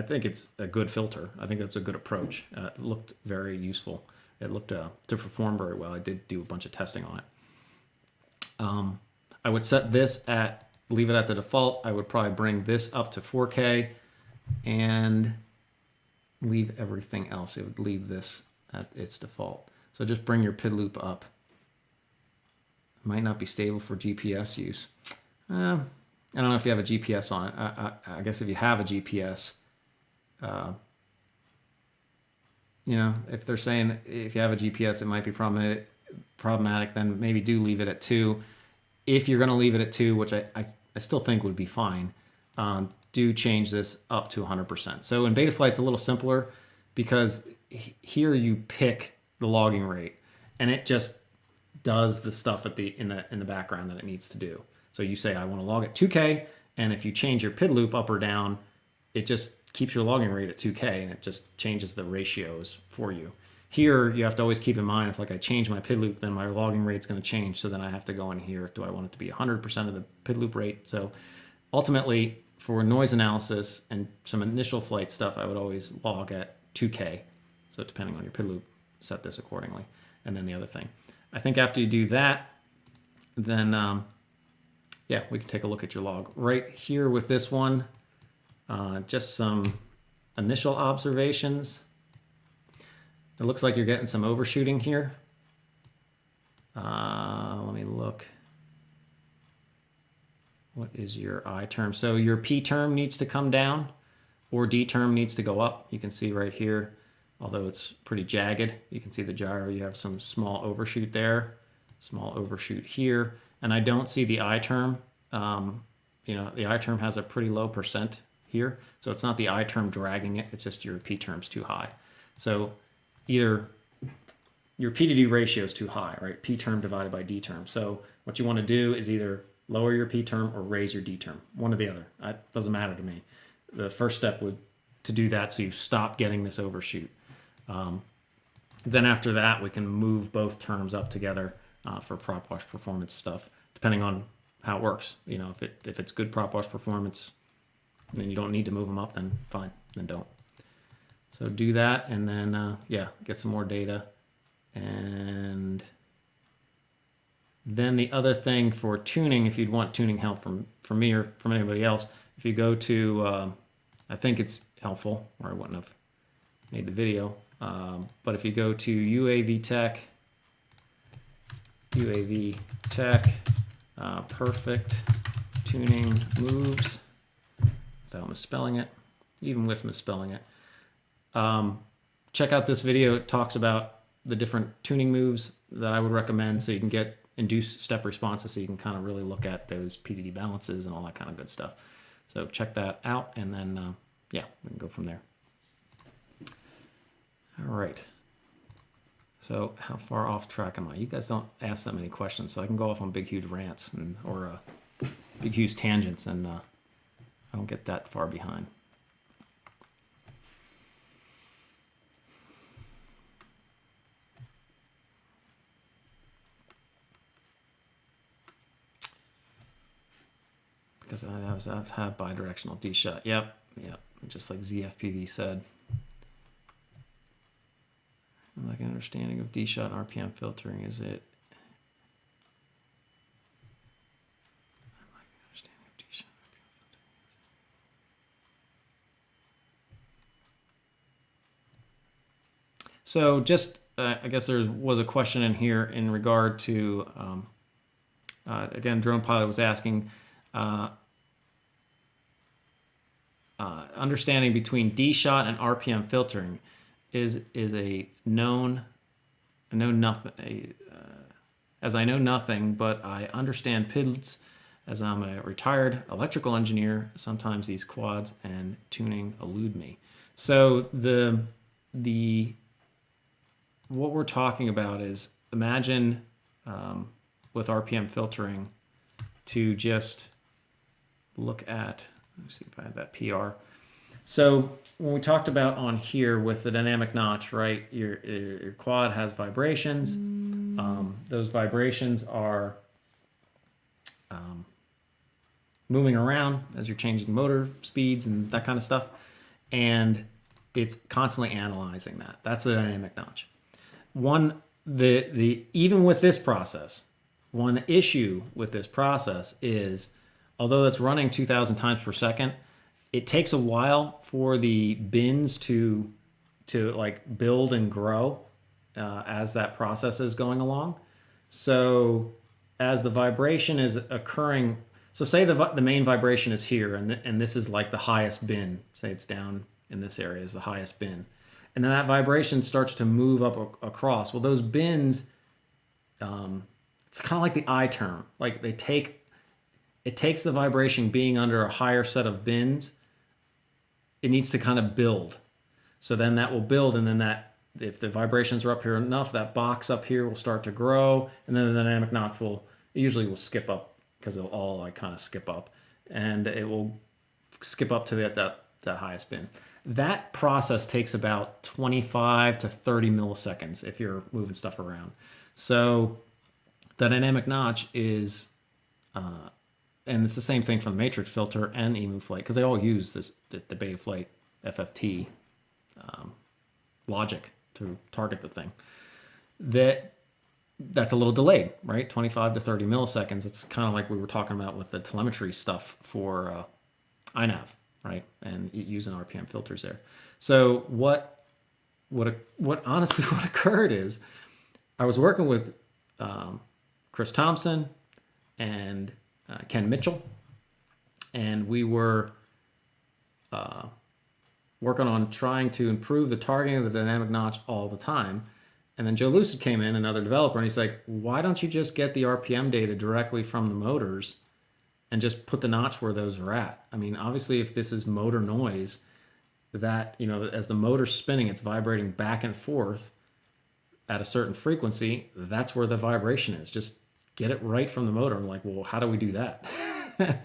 think it's a good filter. I think that's a good approach. It looked very useful. It looked to perform very well. I did do a bunch of testing on it. I would set this leave it at the default. I would probably bring this up to 4K and leave everything else. It would leave this at its default. So just bring your PID loop up. It might not be stable for GPS use. I don't know if you have a GPS on it. I guess if you have a GPS, if they're saying if you have a GPS, it might be problematic, then maybe do leave it at 2. If you're going to leave it at 2, which I still think would be fine, do change this up to 100%. So in Betaflight, it's a little simpler because here you pick the logging rate, and it just does the stuff in the background that it needs to do. So you say I want to log at 2K, and if you change your PID loop up or down, it just keeps your logging rate at 2K, and it just changes the ratios for you. Here, you have to always keep in mind, if like I change my PID loop, then my logging rate's going to change. So then I have to go in here. Do I want it to be 100% of the PID loop rate? So ultimately, for noise analysis and some initial flight stuff, I would always log at 2K. So depending on your PID loop, set this accordingly. And then the other thing. I think after you do that, then yeah, we can take a look at your log. Right here with this one, just some initial observations. It looks like you're getting some overshooting here. Let me look. What is your I term? So your P term needs to come down, or D term needs to go up. You can see right here, although it's pretty jagged, you can see the gyro. You have some small overshoot there, small overshoot here. And I don't see the I term. You know, the I term has a pretty low percent here. So it's not the I term dragging it. It's just your P term's too high. So either your P to D ratio is too high, right? P term divided by D term. So what you want to do is either lower your P term or raise your D term. One or the other. That doesn't matter to me. The first step would to do that so you stop getting this overshoot. Then after that, we can move both terms up together for prop wash performance stuff, depending on how it works. You know, if it's good prop wash performance, then you don't need to move them up, then fine, then don't. So do that, and then yeah, get some more data. And then the other thing for tuning, if you'd want tuning help from me or from anybody else, if you go to, I think it's helpful, or I wouldn't have made the video, but if you go to UAV Tech, perfect tuning moves, without misspelling it, even with misspelling it. Check out this video. It talks about the different tuning moves that I would recommend so you can get induced step responses, so you can kind of really look at those PDD balances and all that kind of good stuff. So check that out, and then yeah, we can go from there. All right. So how far off track am I? You guys don't ask that many questions, so I can go off on big, huge rants or big, huge tangents, and I don't get that far behind. Because I have bidirectional D shot. Yep, just like ZFPV said. Like an understanding of D shot and RPM filtering, is it? So just, I guess there was a question in here in regard to, again, Drone Pilot was asking, understanding between D shot and RPM filtering is a known, I know nothing, as I know nothing, but I understand PIDs as I'm a retired electrical engineer. Sometimes these quads and tuning elude me. So what we're talking about is, imagine with RPM filtering, to just look at, let me see if I have that PR. So when we talked about on here with the dynamic notch, right, your quad has vibrations. Those vibrations are moving around as you're changing motor speeds and that kind of stuff. And it's constantly analyzing that. That's the dynamic notch. Even with this process, one issue with this process is, although it's running 2,000 times per second, it takes a while for the bins to like build and grow as that process is going along. So as the vibration is occurring, so say the main vibration is here, and this is like the highest bin. Say it's down in this area is the highest bin. And then that vibration starts to move up across. Well, those bins, it's kind of like the I term. Like it takes the vibration being under a higher set of bins. It needs to kind of build. So then that will build, and then if the vibrations are up here enough, that box up here will start to grow, and then the dynamic notch will skip up because it'll all like kind of skip up, and it will skip up to that highest bin. That process takes about 25 to 30 milliseconds if you're moving stuff around. So the dynamic notch is, and it's the same thing for the matrix filter and EmuFlight, because they all use the Betaflight FFT logic to target the thing. That's a little delayed, right? 25 to 30 milliseconds. It's kind of like we were talking about with the telemetry stuff for Inav, right? And using RPM filters there. So what honestly what occurred is I was working with Chris Thompson and Ken Mitchell, and we were working on trying to improve the targeting of the dynamic notch all the time. And then Joe Lucid came in, another developer, and he's like, why don't you just get the RPM data directly from the motors and just put the notch where those are at? I mean, obviously, if this is motor noise, that, as the motor's spinning, it's vibrating back and forth at a certain frequency. That's where the vibration is. Just get it right from the motor. I'm like, well, how do we do that?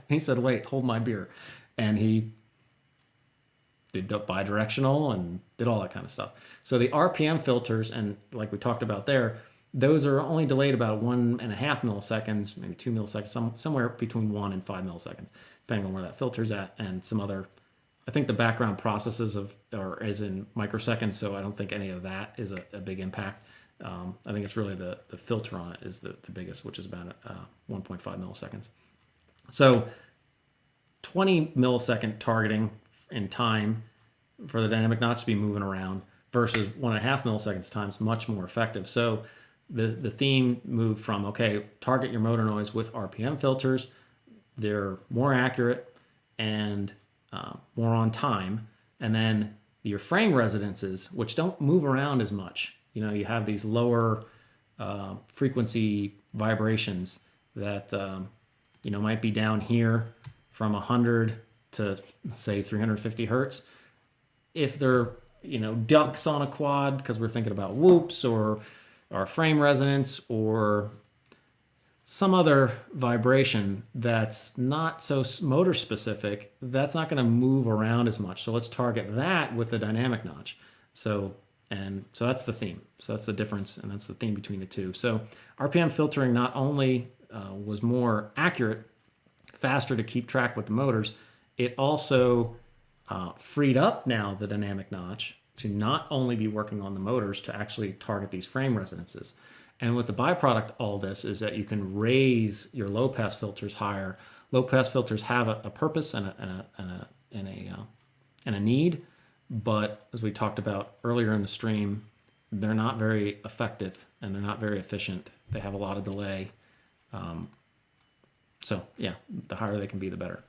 He said, wait, hold my beer. And he did bidirectional and did all that kind of stuff. So the RPM filters, and like we talked about there, those are only delayed about 1.5 milliseconds, maybe 2 milliseconds, somewhere between 1 and 5 milliseconds, depending on where that filter's at, and some other. I think the background processes is in microseconds, so I don't think any of that is a big impact. I think it's really the filter on it is the biggest, which is about 1.5 milliseconds. So 20 millisecond targeting in time for the dynamic notch to be moving around versus 1.5 milliseconds time is much more effective. So the theme moved from, okay, target your motor noise with RPM filters. They're more accurate and more on time. And then your frame resonances, which don't move around as much. You have these lower frequency vibrations that, might be down here from 100 to say 350 hertz. If they're, ducks on a quad, because we're thinking about whoops or frame resonance or some other vibration that's not so motor specific, that's not going to move around as much. So let's target that with the dynamic notch. So that's the theme. So that's the difference, and that's the theme between the two. So RPM filtering not only was more accurate, faster to keep track with the motors, it also freed up now the dynamic notch to not only be working on the motors, to actually target these frame resonances. And with the byproduct, all this is that you can raise your low pass filters higher. Low pass filters have a purpose and a need, but as we talked about earlier in the stream, they're not very effective and they're not very efficient. They have a lot of delay. So yeah, the higher they can be, the better.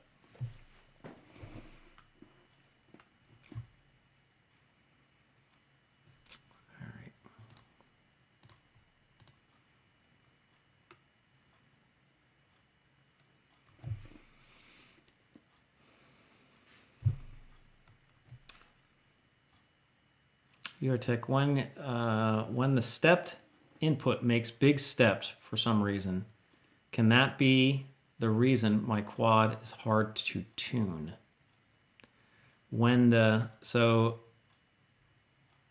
Tech, when the stepped input makes big steps for some reason, can that be the reason my quad is hard to tune? So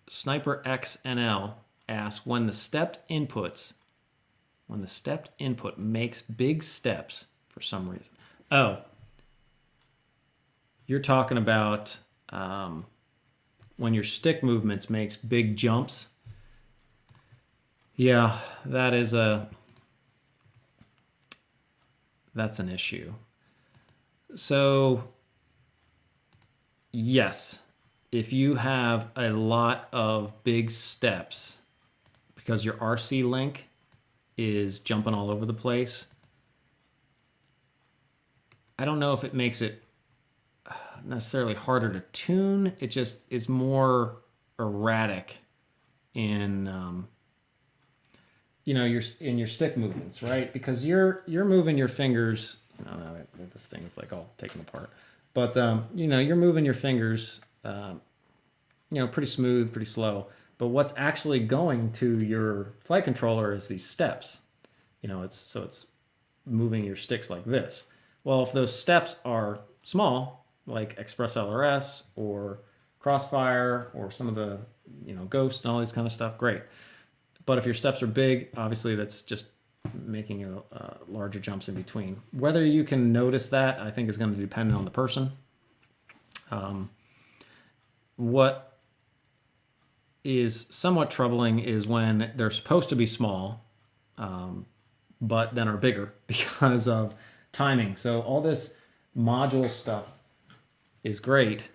Sniper XNL asks, when the stepped input makes big steps for some reason. Oh, you're talking about when your stick movements makes big jumps. Yeah, that's an issue. So yes, if you have a lot of big steps because your RC link is jumping all over the place, I don't know if it makes it necessarily harder to tune. It just is more erratic in your stick movements, right? Because you're moving your fingers. No, this thing is like all taken apart. But you're moving your fingers, pretty smooth, pretty slow. But what's actually going to your flight controller is these steps. It's moving your sticks like this. Well, if those steps are small, like Express LRS or Crossfire or some of the, Ghost and all these kind of stuff, great. But if your steps are big, obviously that's just making larger jumps in between. Whether you can notice that, I think, is going to depend on the person. What is somewhat troubling is when they're supposed to be small, but then are bigger because of timing. So all this module stuff is great,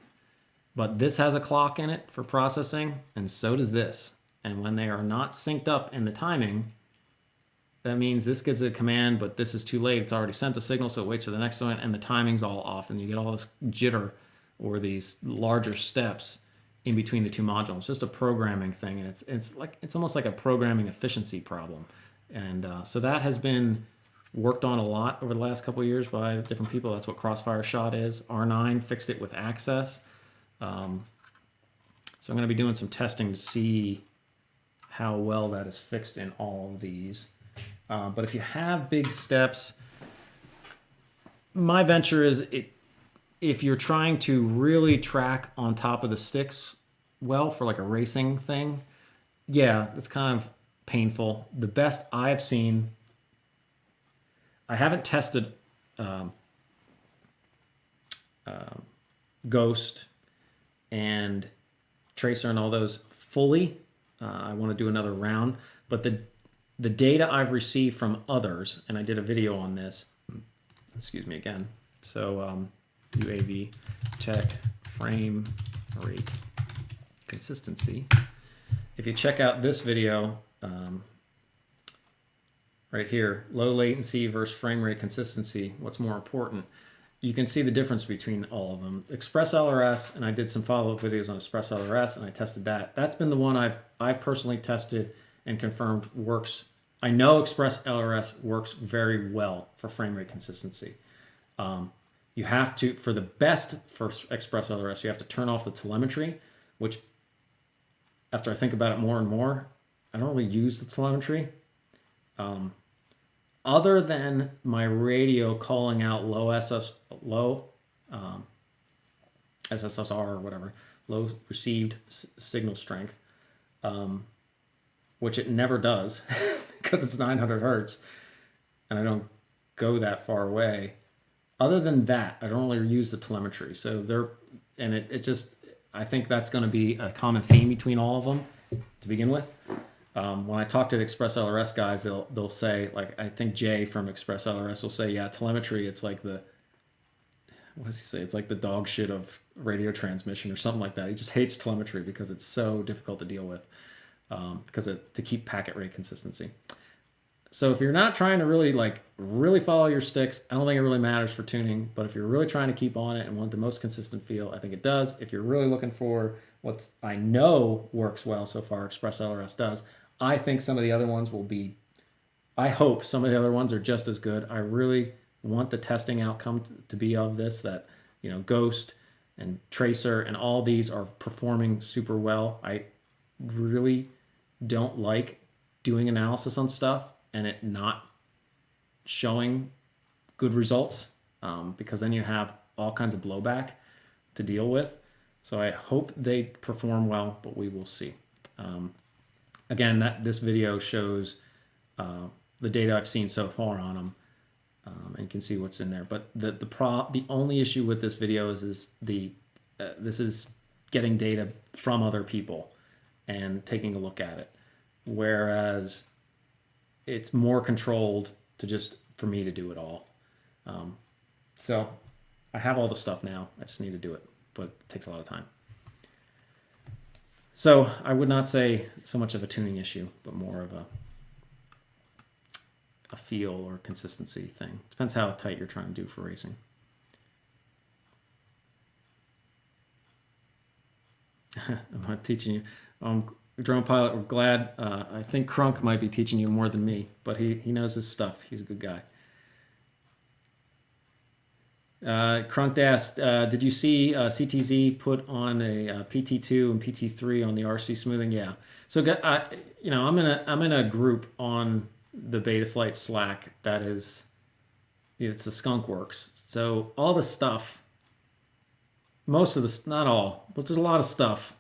but this has a clock in it for processing, and so does this. And when they are not synced up in the timing, that means this gets a command, but this is too late. It's already sent the signal, so it waits for the next one, and the timing's all off, and you get all this jitter or these larger steps in between the two modules. It's just a programming thing, and it's almost like a programming efficiency problem. And so that has been worked on a lot over the last couple of years by different people. That's what Crossfire Shot is. R9 fixed it with Access. So I'm going to be doing some testing to see how well that is fixed in all of these. But if you have big steps, my venture is if you're trying to really track on top of the sticks well for like a racing thing, yeah, it's kind of painful. The best I've seen, I haven't tested Ghost and Tracer and all those fully. I want to do another round, but the data I've received from others, and I did a video on this, excuse me again, so UAV tech frame rate consistency. If you check out this video right here, low latency versus frame rate consistency, what's more important? You can see the difference between all of them. Express LRS, and I did some follow-up videos on Express LRS, and I tested that. That's been the one I've personally tested and confirmed works. I know Express LRS works very well for frame rate consistency. You have to, for the best for Express LRS, you have to turn off the telemetry, which after I think about it more and more, I don't really use the telemetry. Other than my radio calling out low SSR or whatever, low received signal strength, which it never does because it's 900 hertz and I don't go that far away. Other than that, I don't really use the telemetry. So I think that's going to be a common theme between all of them to begin with. When I talk to the Express LRS guys, they'll say, like, I think Jay from Express LRS will say, yeah, telemetry, it's like what does he say? It's like the dog shit of radio transmission or something like that. He just hates telemetry because it's so difficult to deal with to keep packet rate consistency. So if you're not trying to really follow your sticks, I don't think it really matters for tuning. But if you're really trying to keep on it and want the most consistent feel, I think it does. If you're really looking for what I know works well so far, Express LRS does. I think some of the other ones I hope some of the other ones are just as good. I really want the testing outcome to be of this, that, Ghost and Tracer and all these are performing super well. I really don't like doing analysis on stuff and it not showing good results because then you have all kinds of blowback to deal with. So I hope they perform well, but we will see. Again, this video shows the data I've seen so far on them, and you can see what's in there. But the only issue with this video is this is getting data from other people and taking a look at it, whereas it's more controlled for me to do it all. So I have all the stuff now. I just need to do it, but it takes a lot of time. So I would not say so much of a tuning issue, but more of a feel or consistency thing. Depends how tight you're trying to do for racing. I'm teaching you. Drone pilot, we're glad. I think Crunk might be teaching you more than me, but he knows his stuff. He's a good guy. Crunked asked, did you see CTZ put on a, PT2 and PT3 on the RC smoothing? Yeah. So I'm in a group on the Betaflight Slack that is, it's the Skunk Works. So all the stuff, most of the, not all, but there's a lot of stuff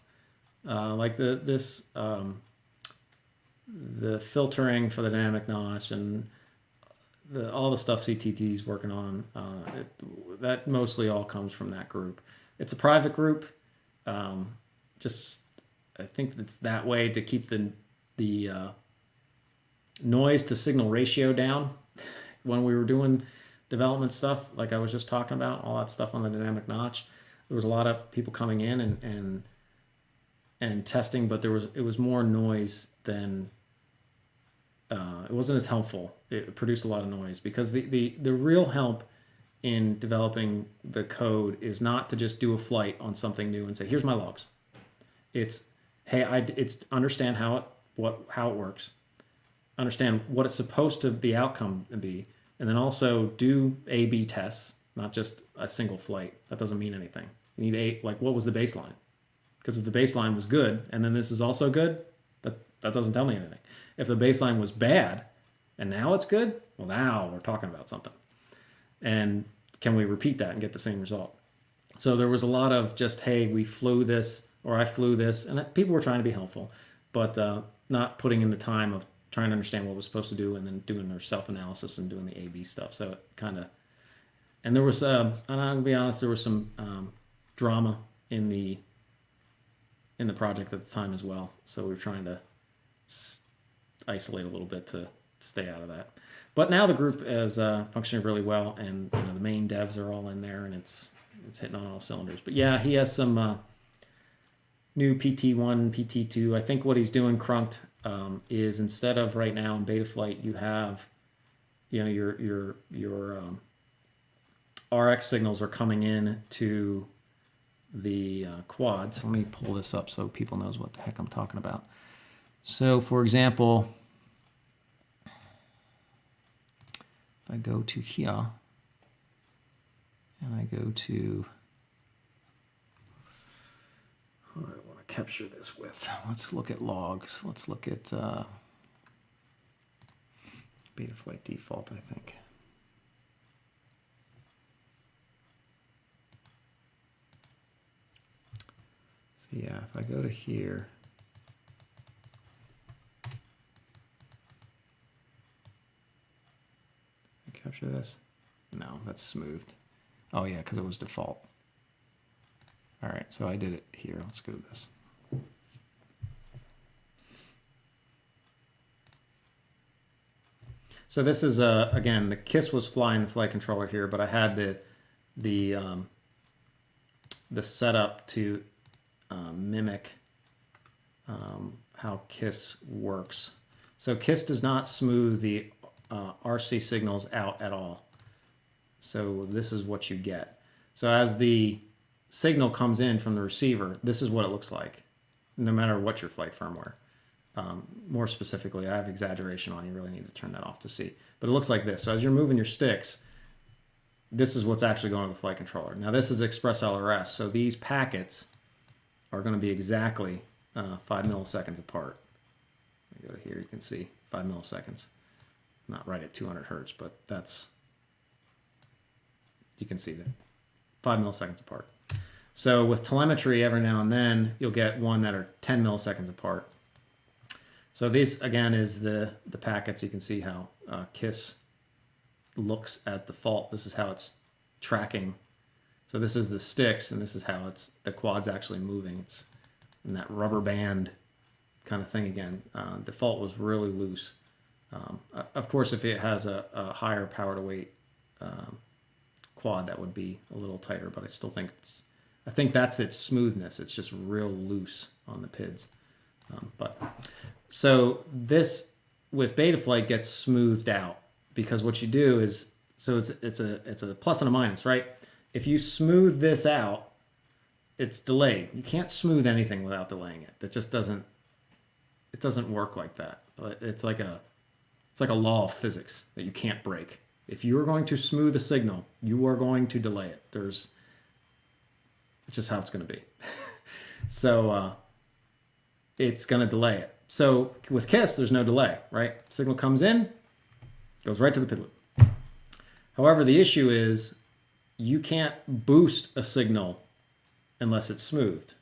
like the filtering for the dynamic notch and all the stuff CTT is working on, that mostly all comes from that group. It's a private group. Just I think it's that way to keep the noise to signal ratio down. When we were doing development stuff, like I was just talking about, all that stuff on the dynamic notch, there was a lot of people coming in and testing, but it was more noise than it wasn't as helpful. It produced a lot of noise because the real help in developing the code is not to just do a flight on something new and say, here's my logs. It's, hey, it's understand how it works, understand what it's supposed to the outcome to be, and then also do A/B tests, not just a single flight. That doesn't mean anything. You need what was the baseline? Because if the baseline was good and then this is also good, that doesn't tell me anything. If the baseline was bad and now it's good, well, now we're talking about something. And can we repeat that and get the same result? So there was a lot of just, hey, we flew this or I flew this, and people were trying to be helpful, but not putting in the time of trying to understand what was supposed to do and then doing their self-analysis and doing the A/B stuff. So it kind of, and there was, and I'm gonna be honest, there was some drama in the project at the time as well. So we were trying to isolate a little bit to stay out of that. But now the group is functioning really well, and the main devs are all in there, and it's hitting on all cylinders. But yeah, he has some new PT1, PT2. I think what he's doing, Crunked, is instead of right now in Betaflight, you have, your RX signals are coming in to the quads. Let me pull this up so people knows what the heck I'm talking about. So for example, if I go to here and I go to, what do I want to capture this with? Let's look at logs. Let's look at Betaflight default, I think. So yeah, if I go to here, capture this? No, that's smoothed. Oh yeah, because it was default. All right, so I did it here. Let's go to this. So this is again, the KISS was flying the flight controller here, but I had the setup to mimic how KISS works. So KISS does not smooth the RC signals out at all. So this is what you get. So as the signal comes in from the receiver, this is what it looks like, no matter what your flight firmware. More specifically, I have exaggeration on. You really need to turn that off to see. But it looks like this. So as you're moving your sticks, this is what's actually going to the flight controller. Now this is Express LRS, so these packets are going to be exactly 5 milliseconds apart. Let me go to here, you can see 5 milliseconds. Not right at 200 hertz, but that's, you can see that 5 milliseconds apart. So with telemetry, every now and then you'll get one that are 10 milliseconds apart. So these again is the packets. You can see how KISS looks at the fault. This is how it's tracking. So this is the sticks, and this is how the quad's actually moving. It's in that rubber band kind of thing again. Default was really loose. Of course, if it has a higher power to weight quad, that would be a little tighter, but I still think I think that's its smoothness. It's just real loose on the PIDs. So this with Betaflight gets smoothed out, because what you do is, so it's a plus and a minus, right? If you smooth this out, it's delayed. You can't smooth anything without delaying it. That just doesn't work like that. It's like a law of physics that you can't break. If you are going to smooth a signal, you are going to delay it. It's just how it's going to be. So it's going to delay it. So with KISS, there's no delay, right? Signal comes in, goes right to the PID loop. However, the issue is you can't boost a signal unless it's smoothed.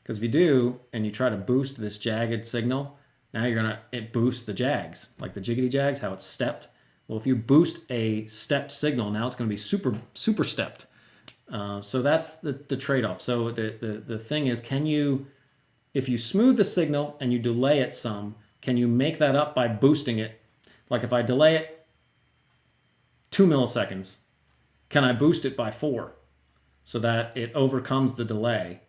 Because if you do, and you try to boost this jagged signal, now it boosts the jags, like the jiggity jags, how it's stepped. Well, if you boost a stepped signal, now it's going to be super stepped. So that's the trade-off. So the thing is, if you smooth the signal and you delay it some, can you make that up by boosting it? Like if I delay it 2 milliseconds, can I boost it by 4 so that it overcomes the delay?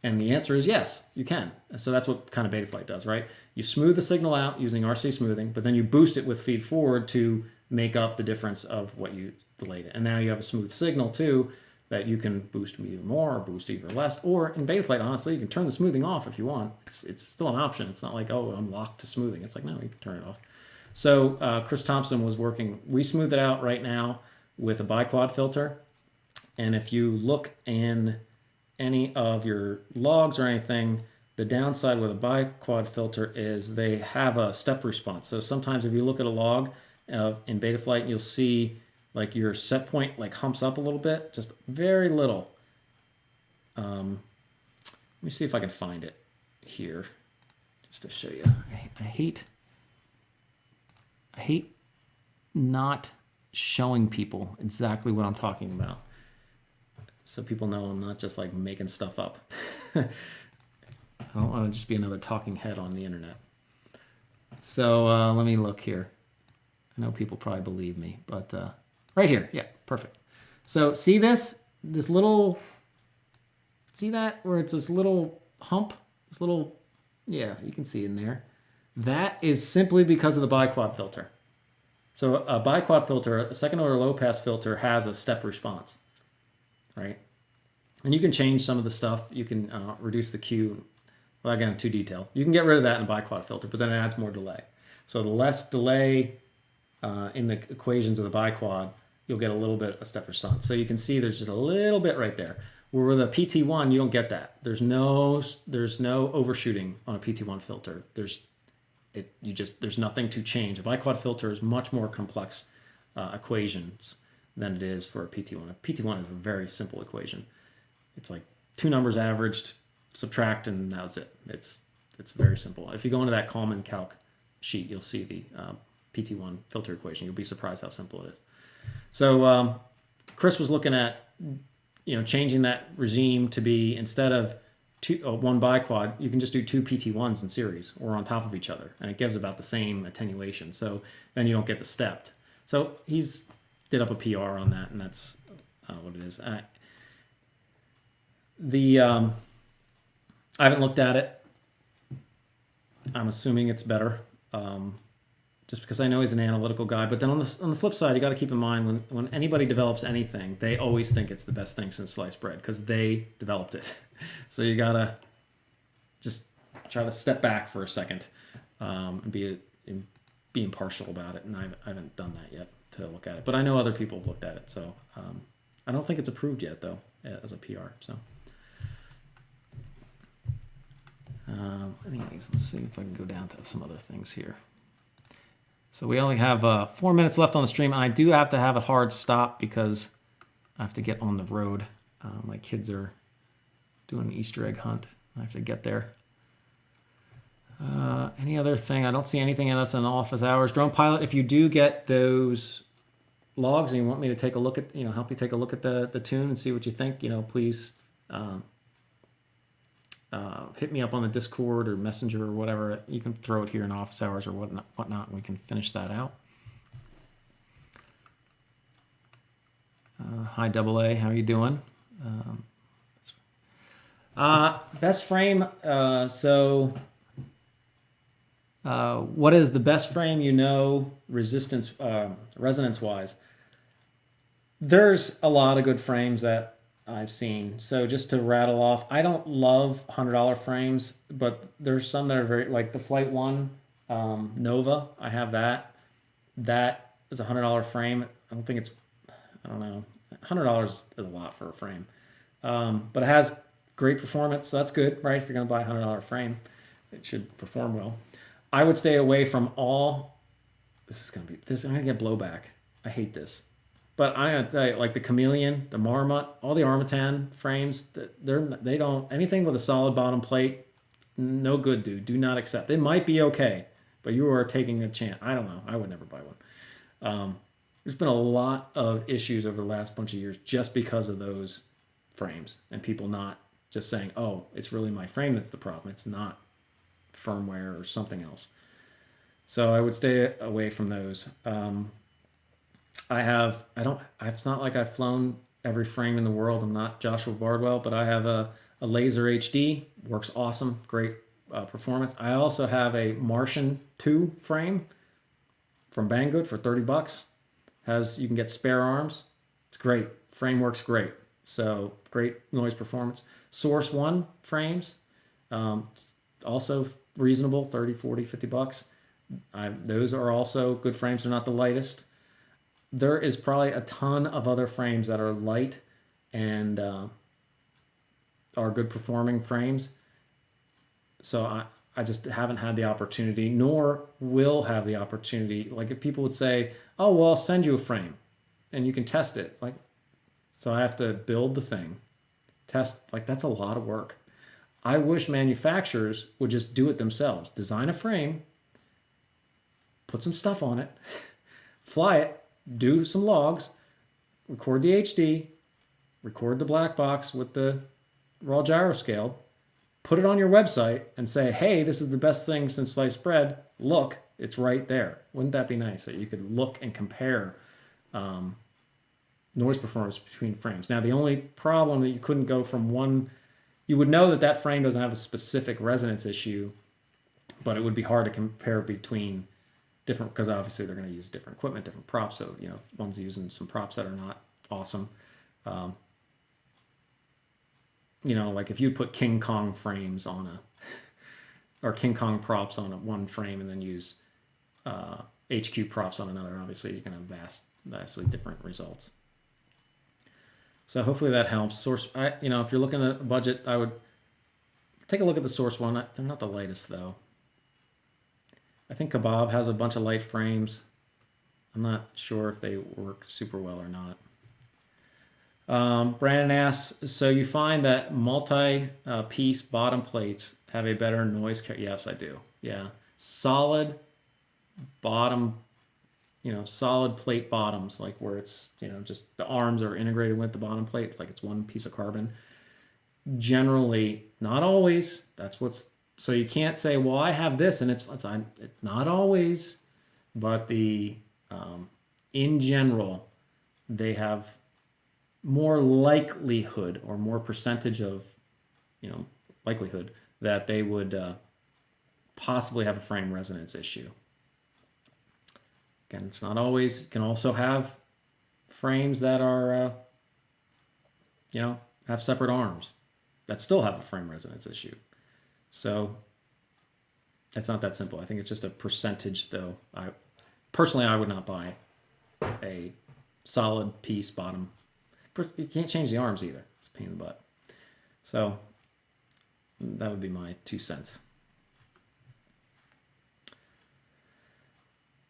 And the answer is yes, you can. So that's what kind of Betaflight does, right? You smooth the signal out using RC smoothing, but then you boost it with feed forward to make up the difference of what you delayed it. And now you have a smooth signal too that you can boost even more or boost even less. Or in Betaflight, honestly, you can turn the smoothing off if you want. It's still an option. It's not like, oh, I'm locked to smoothing. It's like, no, you can turn it off. So Chris Thompson was working. We smooth it out right now with a biquad filter. And if you look in any of your logs or anything, the downside with a biquad filter is they have a step response. So sometimes if you look at a log in Betaflight, you'll see like your set point like humps up a little bit, just very little. Let me see if I can find it here just to show you. I hate not showing people exactly what I'm talking about, so people know I'm not just like making stuff up. I don't want to just be another talking head on the internet. So let me look here. I know people probably believe me, but right here, yeah, perfect. So see this little, see that where it's this little hump, this little, yeah, you can see in there. That is simply because of the biquad filter. So a biquad filter, a second order low pass filter, has a step response, right? And you can change some of the stuff. You can reduce the Q. Well, again, too detailed. You can get rid of that in a biquad filter, but then it adds more delay. So the less delay in the equations of the biquad, you'll get a little bit of step response. So you can see there's just a little bit right there. Where with a PT1, you don't get that. There's no overshooting on a PT1 filter. There's nothing to change. A biquad filter is much more complex equations than it is for a PT1. A PT1 is a very simple equation. It's like two numbers averaged, subtract, and that's it. It's very simple. If you go into that Kalman calc sheet, you'll see the PT1 filter equation. You'll be surprised how simple it is. So Chris was looking at changing that regime to be, instead of one biquad, you can just do two PT1s in series or on top of each other, and it gives about the same attenuation. So then you don't get the stepped. So he's did up a PR on that, and that's what it is. I haven't looked at it. I'm assuming it's better, just because I know he's an analytical guy. But then on the flip side, you got to keep in mind when anybody develops anything, they always think it's the best thing since sliced bread because they developed it. So you gotta just try to step back for a second and be impartial about it. And I haven't done that yet to look at it, but I know other people have looked at it. So I don't think it's approved yet though as a PR. So. Anyways, let's see if I can go down to some other things here. So we only have 4 minutes left on the stream. I do have to have a hard stop because I have to get on the road. My kids are doing an Easter egg hunt. I have to get there. Any other thing? I don't see anything else in office hours. Drone pilot, if you do get those logs and you want me to take a look at, help you take a look at the tune and see what you think, please hit me up on the Discord or Messenger or whatever. You can throw it here in office hours or whatnot, and we can finish that out. Hi, Double A. How are you doing? Best frame. What is the best frame resistance, resonance-wise? There's a lot of good frames that I've seen. So just to rattle off, I don't love $100 frames, but there's some that are very, like the Flight 1 Nova. I have that. is a $100 frame. I don't think it's, I don't know, $100 is a lot for a frame. But it has great performance, so that's good, right? If you're going to buy a $100 frame, it should perform well. I would stay away from all. I'm going to get blowback. I hate this. But I'm going to tell you, like the Chameleon, the Marmot, all the Armatan frames, they don't, anything with a solid bottom plate, no good, dude. Do not accept. It might be okay, but you are taking a chance. I don't know. I would never buy one. There's been a lot of issues over the last bunch of years just because of those frames and people not just saying, oh, it's really my frame that's the problem. It's not firmware or something else. So I would stay away from those. It's not like I've flown every frame in the world. I'm not Joshua Bardwell, but I have a Laser HD, works awesome, great performance. I also have a Martian 2 frame from Banggood for $30. You can get spare arms. It's great. Frame works great. So great noise performance. Source 1 frames, also reasonable, 30, 40, $50. Those are also good frames. They're not the lightest. There is probably a ton of other frames that are light and are good performing frames. So I just haven't had the opportunity, nor will have the opportunity. Like if people would say, oh, well, I'll send you a frame and you can test it. Like, so I have to build the thing, test, like that's a lot of work. I wish manufacturers would just do it themselves. Design a frame, put some stuff on it, fly it, do some logs, record the HD, record the black box with the raw gyroscale, put it on your website and say, hey, this is the best thing since sliced bread. Look, it's right there. Wouldn't that be nice that you could look and compare noise performance between frames? Now, the only problem that you couldn't go from one, you would know that that frame doesn't have a specific resonance issue, but it would be hard to compare between different, because obviously they're going to use different equipment, different props. So, one's using some props that are not awesome. Like if you put King Kong frames on or King Kong props on one frame and then use HQ props on another, obviously you're going to have vastly different results. So hopefully that helps. Source, if you're looking at a budget, I would take a look at the Source 1. They're not the lightest though. I think Kebab has a bunch of light frames. I'm not sure if they work super well or not. Brandon asks, so you find that multi-piece bottom plates have a better noise? Yes, I do. Yeah. Solid bottom, solid plate bottoms, like where it's, just the arms are integrated with the bottom plate. It's like it's one piece of carbon. Generally, not always. So you can't say, well, I have this and it's not always, but in general, they have more likelihood or more percentage of, likelihood that they would possibly have a frame resonance issue. Again, it's not always. You can also have frames that are, have separate arms that still have a frame resonance issue. So it's not that simple. I think it's just a percentage, though. I would not buy a solid piece bottom. You can't change the arms either. It's a pain in the butt. So that would be my 2 cents.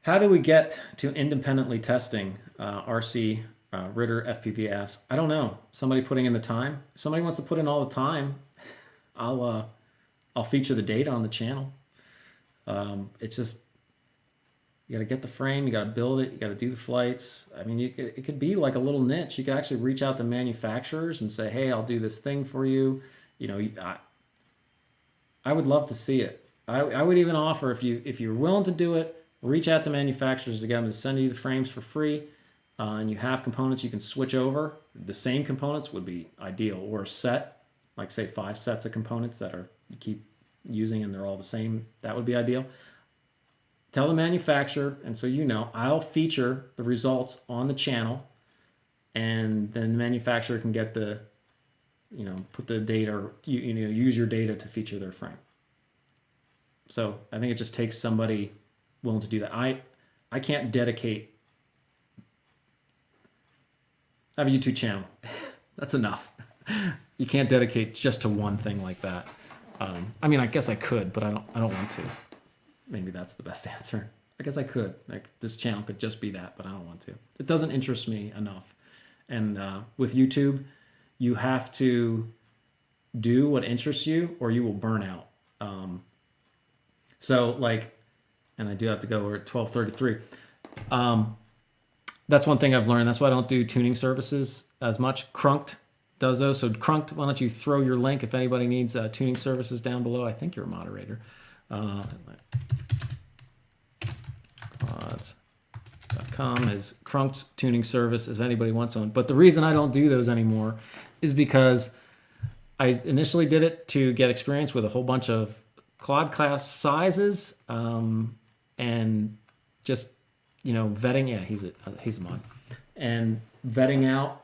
How do we get to independently testing? RC Ritter FPV asks. I don't know. Somebody putting in the time. If somebody wants to put in all the time, I'll feature the data on the channel. It's just, you got to get the frame, you got to build it, you got to do the flights. I mean, it could be like a little niche. You could actually reach out to manufacturers and say, hey, I'll do this thing for you. I would love to see it. I would even offer, if you're willing to do it, reach out to manufacturers to get them to send you the frames for free. And you have components you can switch over. The same components would be ideal, or a set, like say 5 sets of components that you keep using and they're all the same. That would be ideal. Tell the manufacturer, and so I'll feature the results on the channel, and then the manufacturer can get put the data, or use your data to feature their frame. So I think it just takes somebody willing to do that. I can't dedicate I have a YouTube channel. That's enough. You can't dedicate just to one thing like that. I mean, I guess I could, but I don't want to. Maybe that's the best answer. I guess I could. Like, this channel could just be that, but I don't want to. It doesn't interest me enough. And with YouTube, you have to do what interests you, or you will burn out. So like, and I do have to go. We're at 12:33. That's one thing I've learned. That's why I don't do tuning services as much. Crunked does those. So Crunked, why don't you throw your link if anybody needs tuning services down below? I think you're a moderator. Quads.com is Crunked tuning service if anybody wants one. But the reason I don't do those anymore is because I initially did it to get experience with a whole bunch of quad class sizes, and just, vetting. Yeah, he's a mod, and vetting out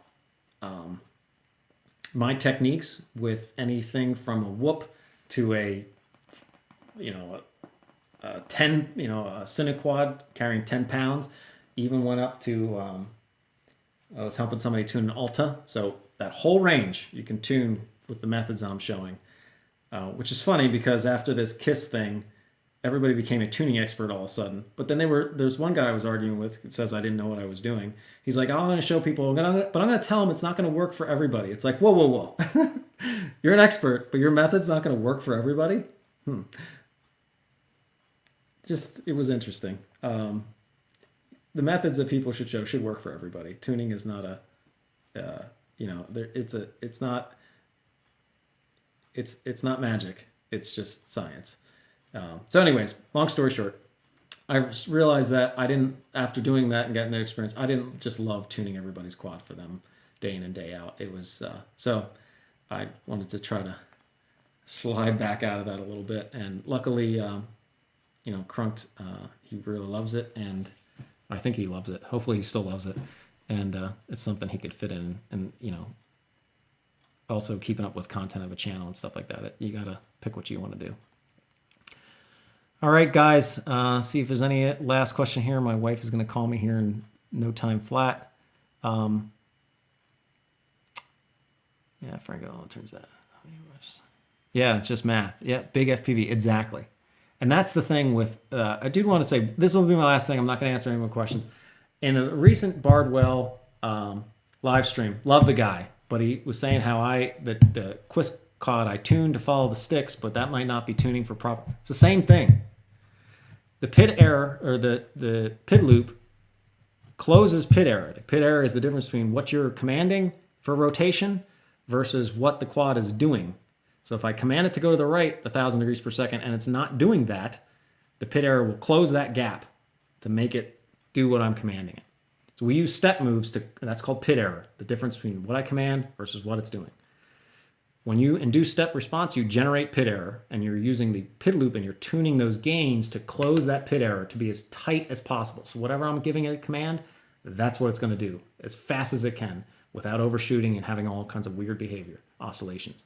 my techniques with anything from a whoop to a 10, a cinequad carrying 10 pounds, even went up to, I was helping somebody tune an Alta. So that whole range you can tune with the methods I'm showing, which is funny because after this KISS thing, everybody became a tuning expert all of a sudden. But then there's one guy I was arguing with that says I didn't know what I was doing. He's like, oh, I'm going to show people, but I'm going to tell them it's not going to work for everybody. It's like, whoa. You're an expert, but your method's not going to work for everybody? Just, it was interesting. The methods that people should show should work for everybody. Tuning is not it's not magic. It's just science. So anyways, long story short, I realized that after doing that and getting the experience, I didn't just love tuning everybody's quad for them day in and day out. It was, so I wanted to try to slide back out of that a little bit. And luckily, Crunked, he really loves it. And I think he loves it. Hopefully he still loves it. And it's something he could fit in, and, also keeping up with content of a channel and stuff like that. You got to pick what you want to do. All right, guys, see if there's any last question here. My wife is going to call me here in no time flat. Yeah, Franco, it turns out. Yeah, it's just math. Yeah, big FPV, exactly. And that's the thing with, I do want to say, this will be my last thing. I'm not going to answer any more questions. In a recent Bardwell live stream, love the guy, but he was saying how the Quist cod I tuned to follow the sticks, but that might not be tuning for proper. It's the same thing. The PID error, or the PID loop, closes PID error. The PID error is the difference between what you're commanding for rotation versus what the quad is doing. So if I command it to go to the right 1,000 degrees per second and it's not doing that, the PID error will close that gap to make it do what I'm commanding it. So we use step moves that's called PID error, the difference between what I command versus what it's doing. When you induce step response, you generate PID error, and you're using the PID loop and you're tuning those gains to close that PID error to be as tight as possible. So whatever I'm giving it a command, that's what it's going to do as fast as it can without overshooting and having all kinds of weird behavior, oscillations.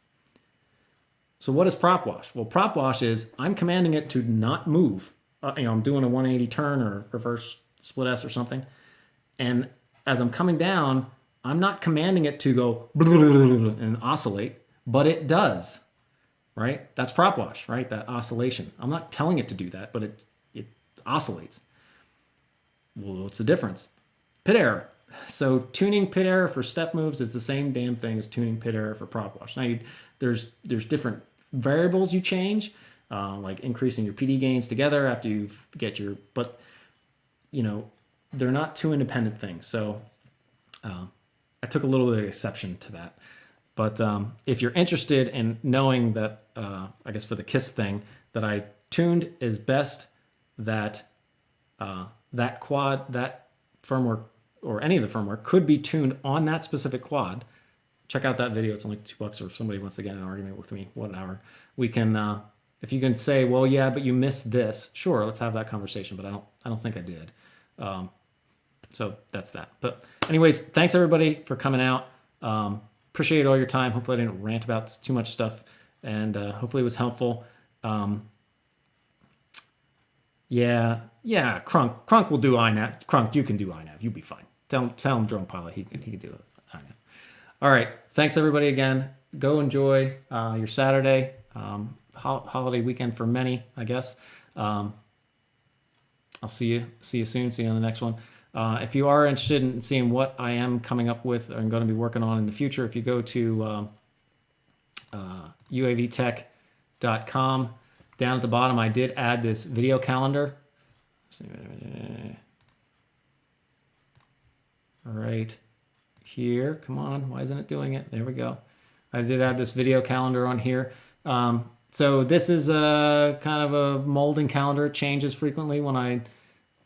So what is prop wash? Well, prop wash is I'm commanding it to not move. I'm doing a 180 turn or reverse split S or something. And as I'm coming down, I'm not commanding it to go and oscillate, but it does, right? That's prop wash, right? That oscillation. I'm not telling it to do that, but it oscillates. Well, what's the difference? PID error. So tuning PID error for step moves is the same damn thing as tuning PID error for prop wash. Now, there's different variables you change, like increasing your PD gains together after you get your, but they're not two independent things. So I took a little bit of exception to that. But if you're interested in knowing that, I guess for the KISS thing, that I tuned is best that that quad, that firmware, or any of the firmware could be tuned on that specific quad. Check out that video. It's only $2, or if somebody wants to get in an argument with me, 1 hour. We can, if you can say, well, yeah, but you missed this. Sure, let's have that conversation. But I don't think I did. So that's that. But anyways, thanks everybody for coming out. Appreciate all your time. Hopefully I didn't rant about too much stuff, and hopefully it was helpful. Yeah, Crunk will do INAV. Crunk, you can do INAV. You'll be fine. Tell him Drone Pilot. He can do that. All right. Thanks everybody again. Go enjoy your Saturday, holiday weekend for many, I guess. I'll see you soon. See you on the next one. If you are interested in seeing what I am coming up with and going to be working on in the future, if you go to uavtech.com, down at the bottom, I did add this video calendar. Right here. Come on. Why isn't it doing it? There we go. I did add this video calendar on here. So this is a kind of a molding calendar. It changes frequently when I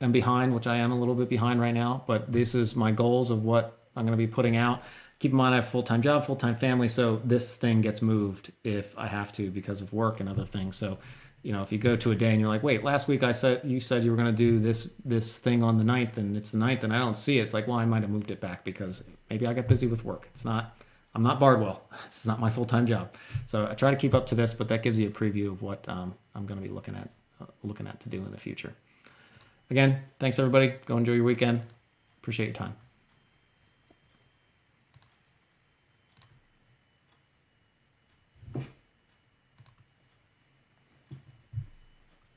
am behind, which I am a little bit behind right now, but this is my goals of what I'm going to be putting out. Keep in mind, I have a full-time job, full-time family, so this thing gets moved if I have to because of work and other things. So, you know, if you go to a day and you're like, wait, last week you said you were going to do this thing on the 9th, and it's the 9th, and I don't see it. It's like, well, I might have moved it back because maybe I got busy with work. I'm not Bardwell. It's not my full-time job. So I try to keep up to this, but that gives you a preview of what I'm going to be looking at to do in the future. Again, thanks everybody. Go enjoy your weekend. Appreciate your time.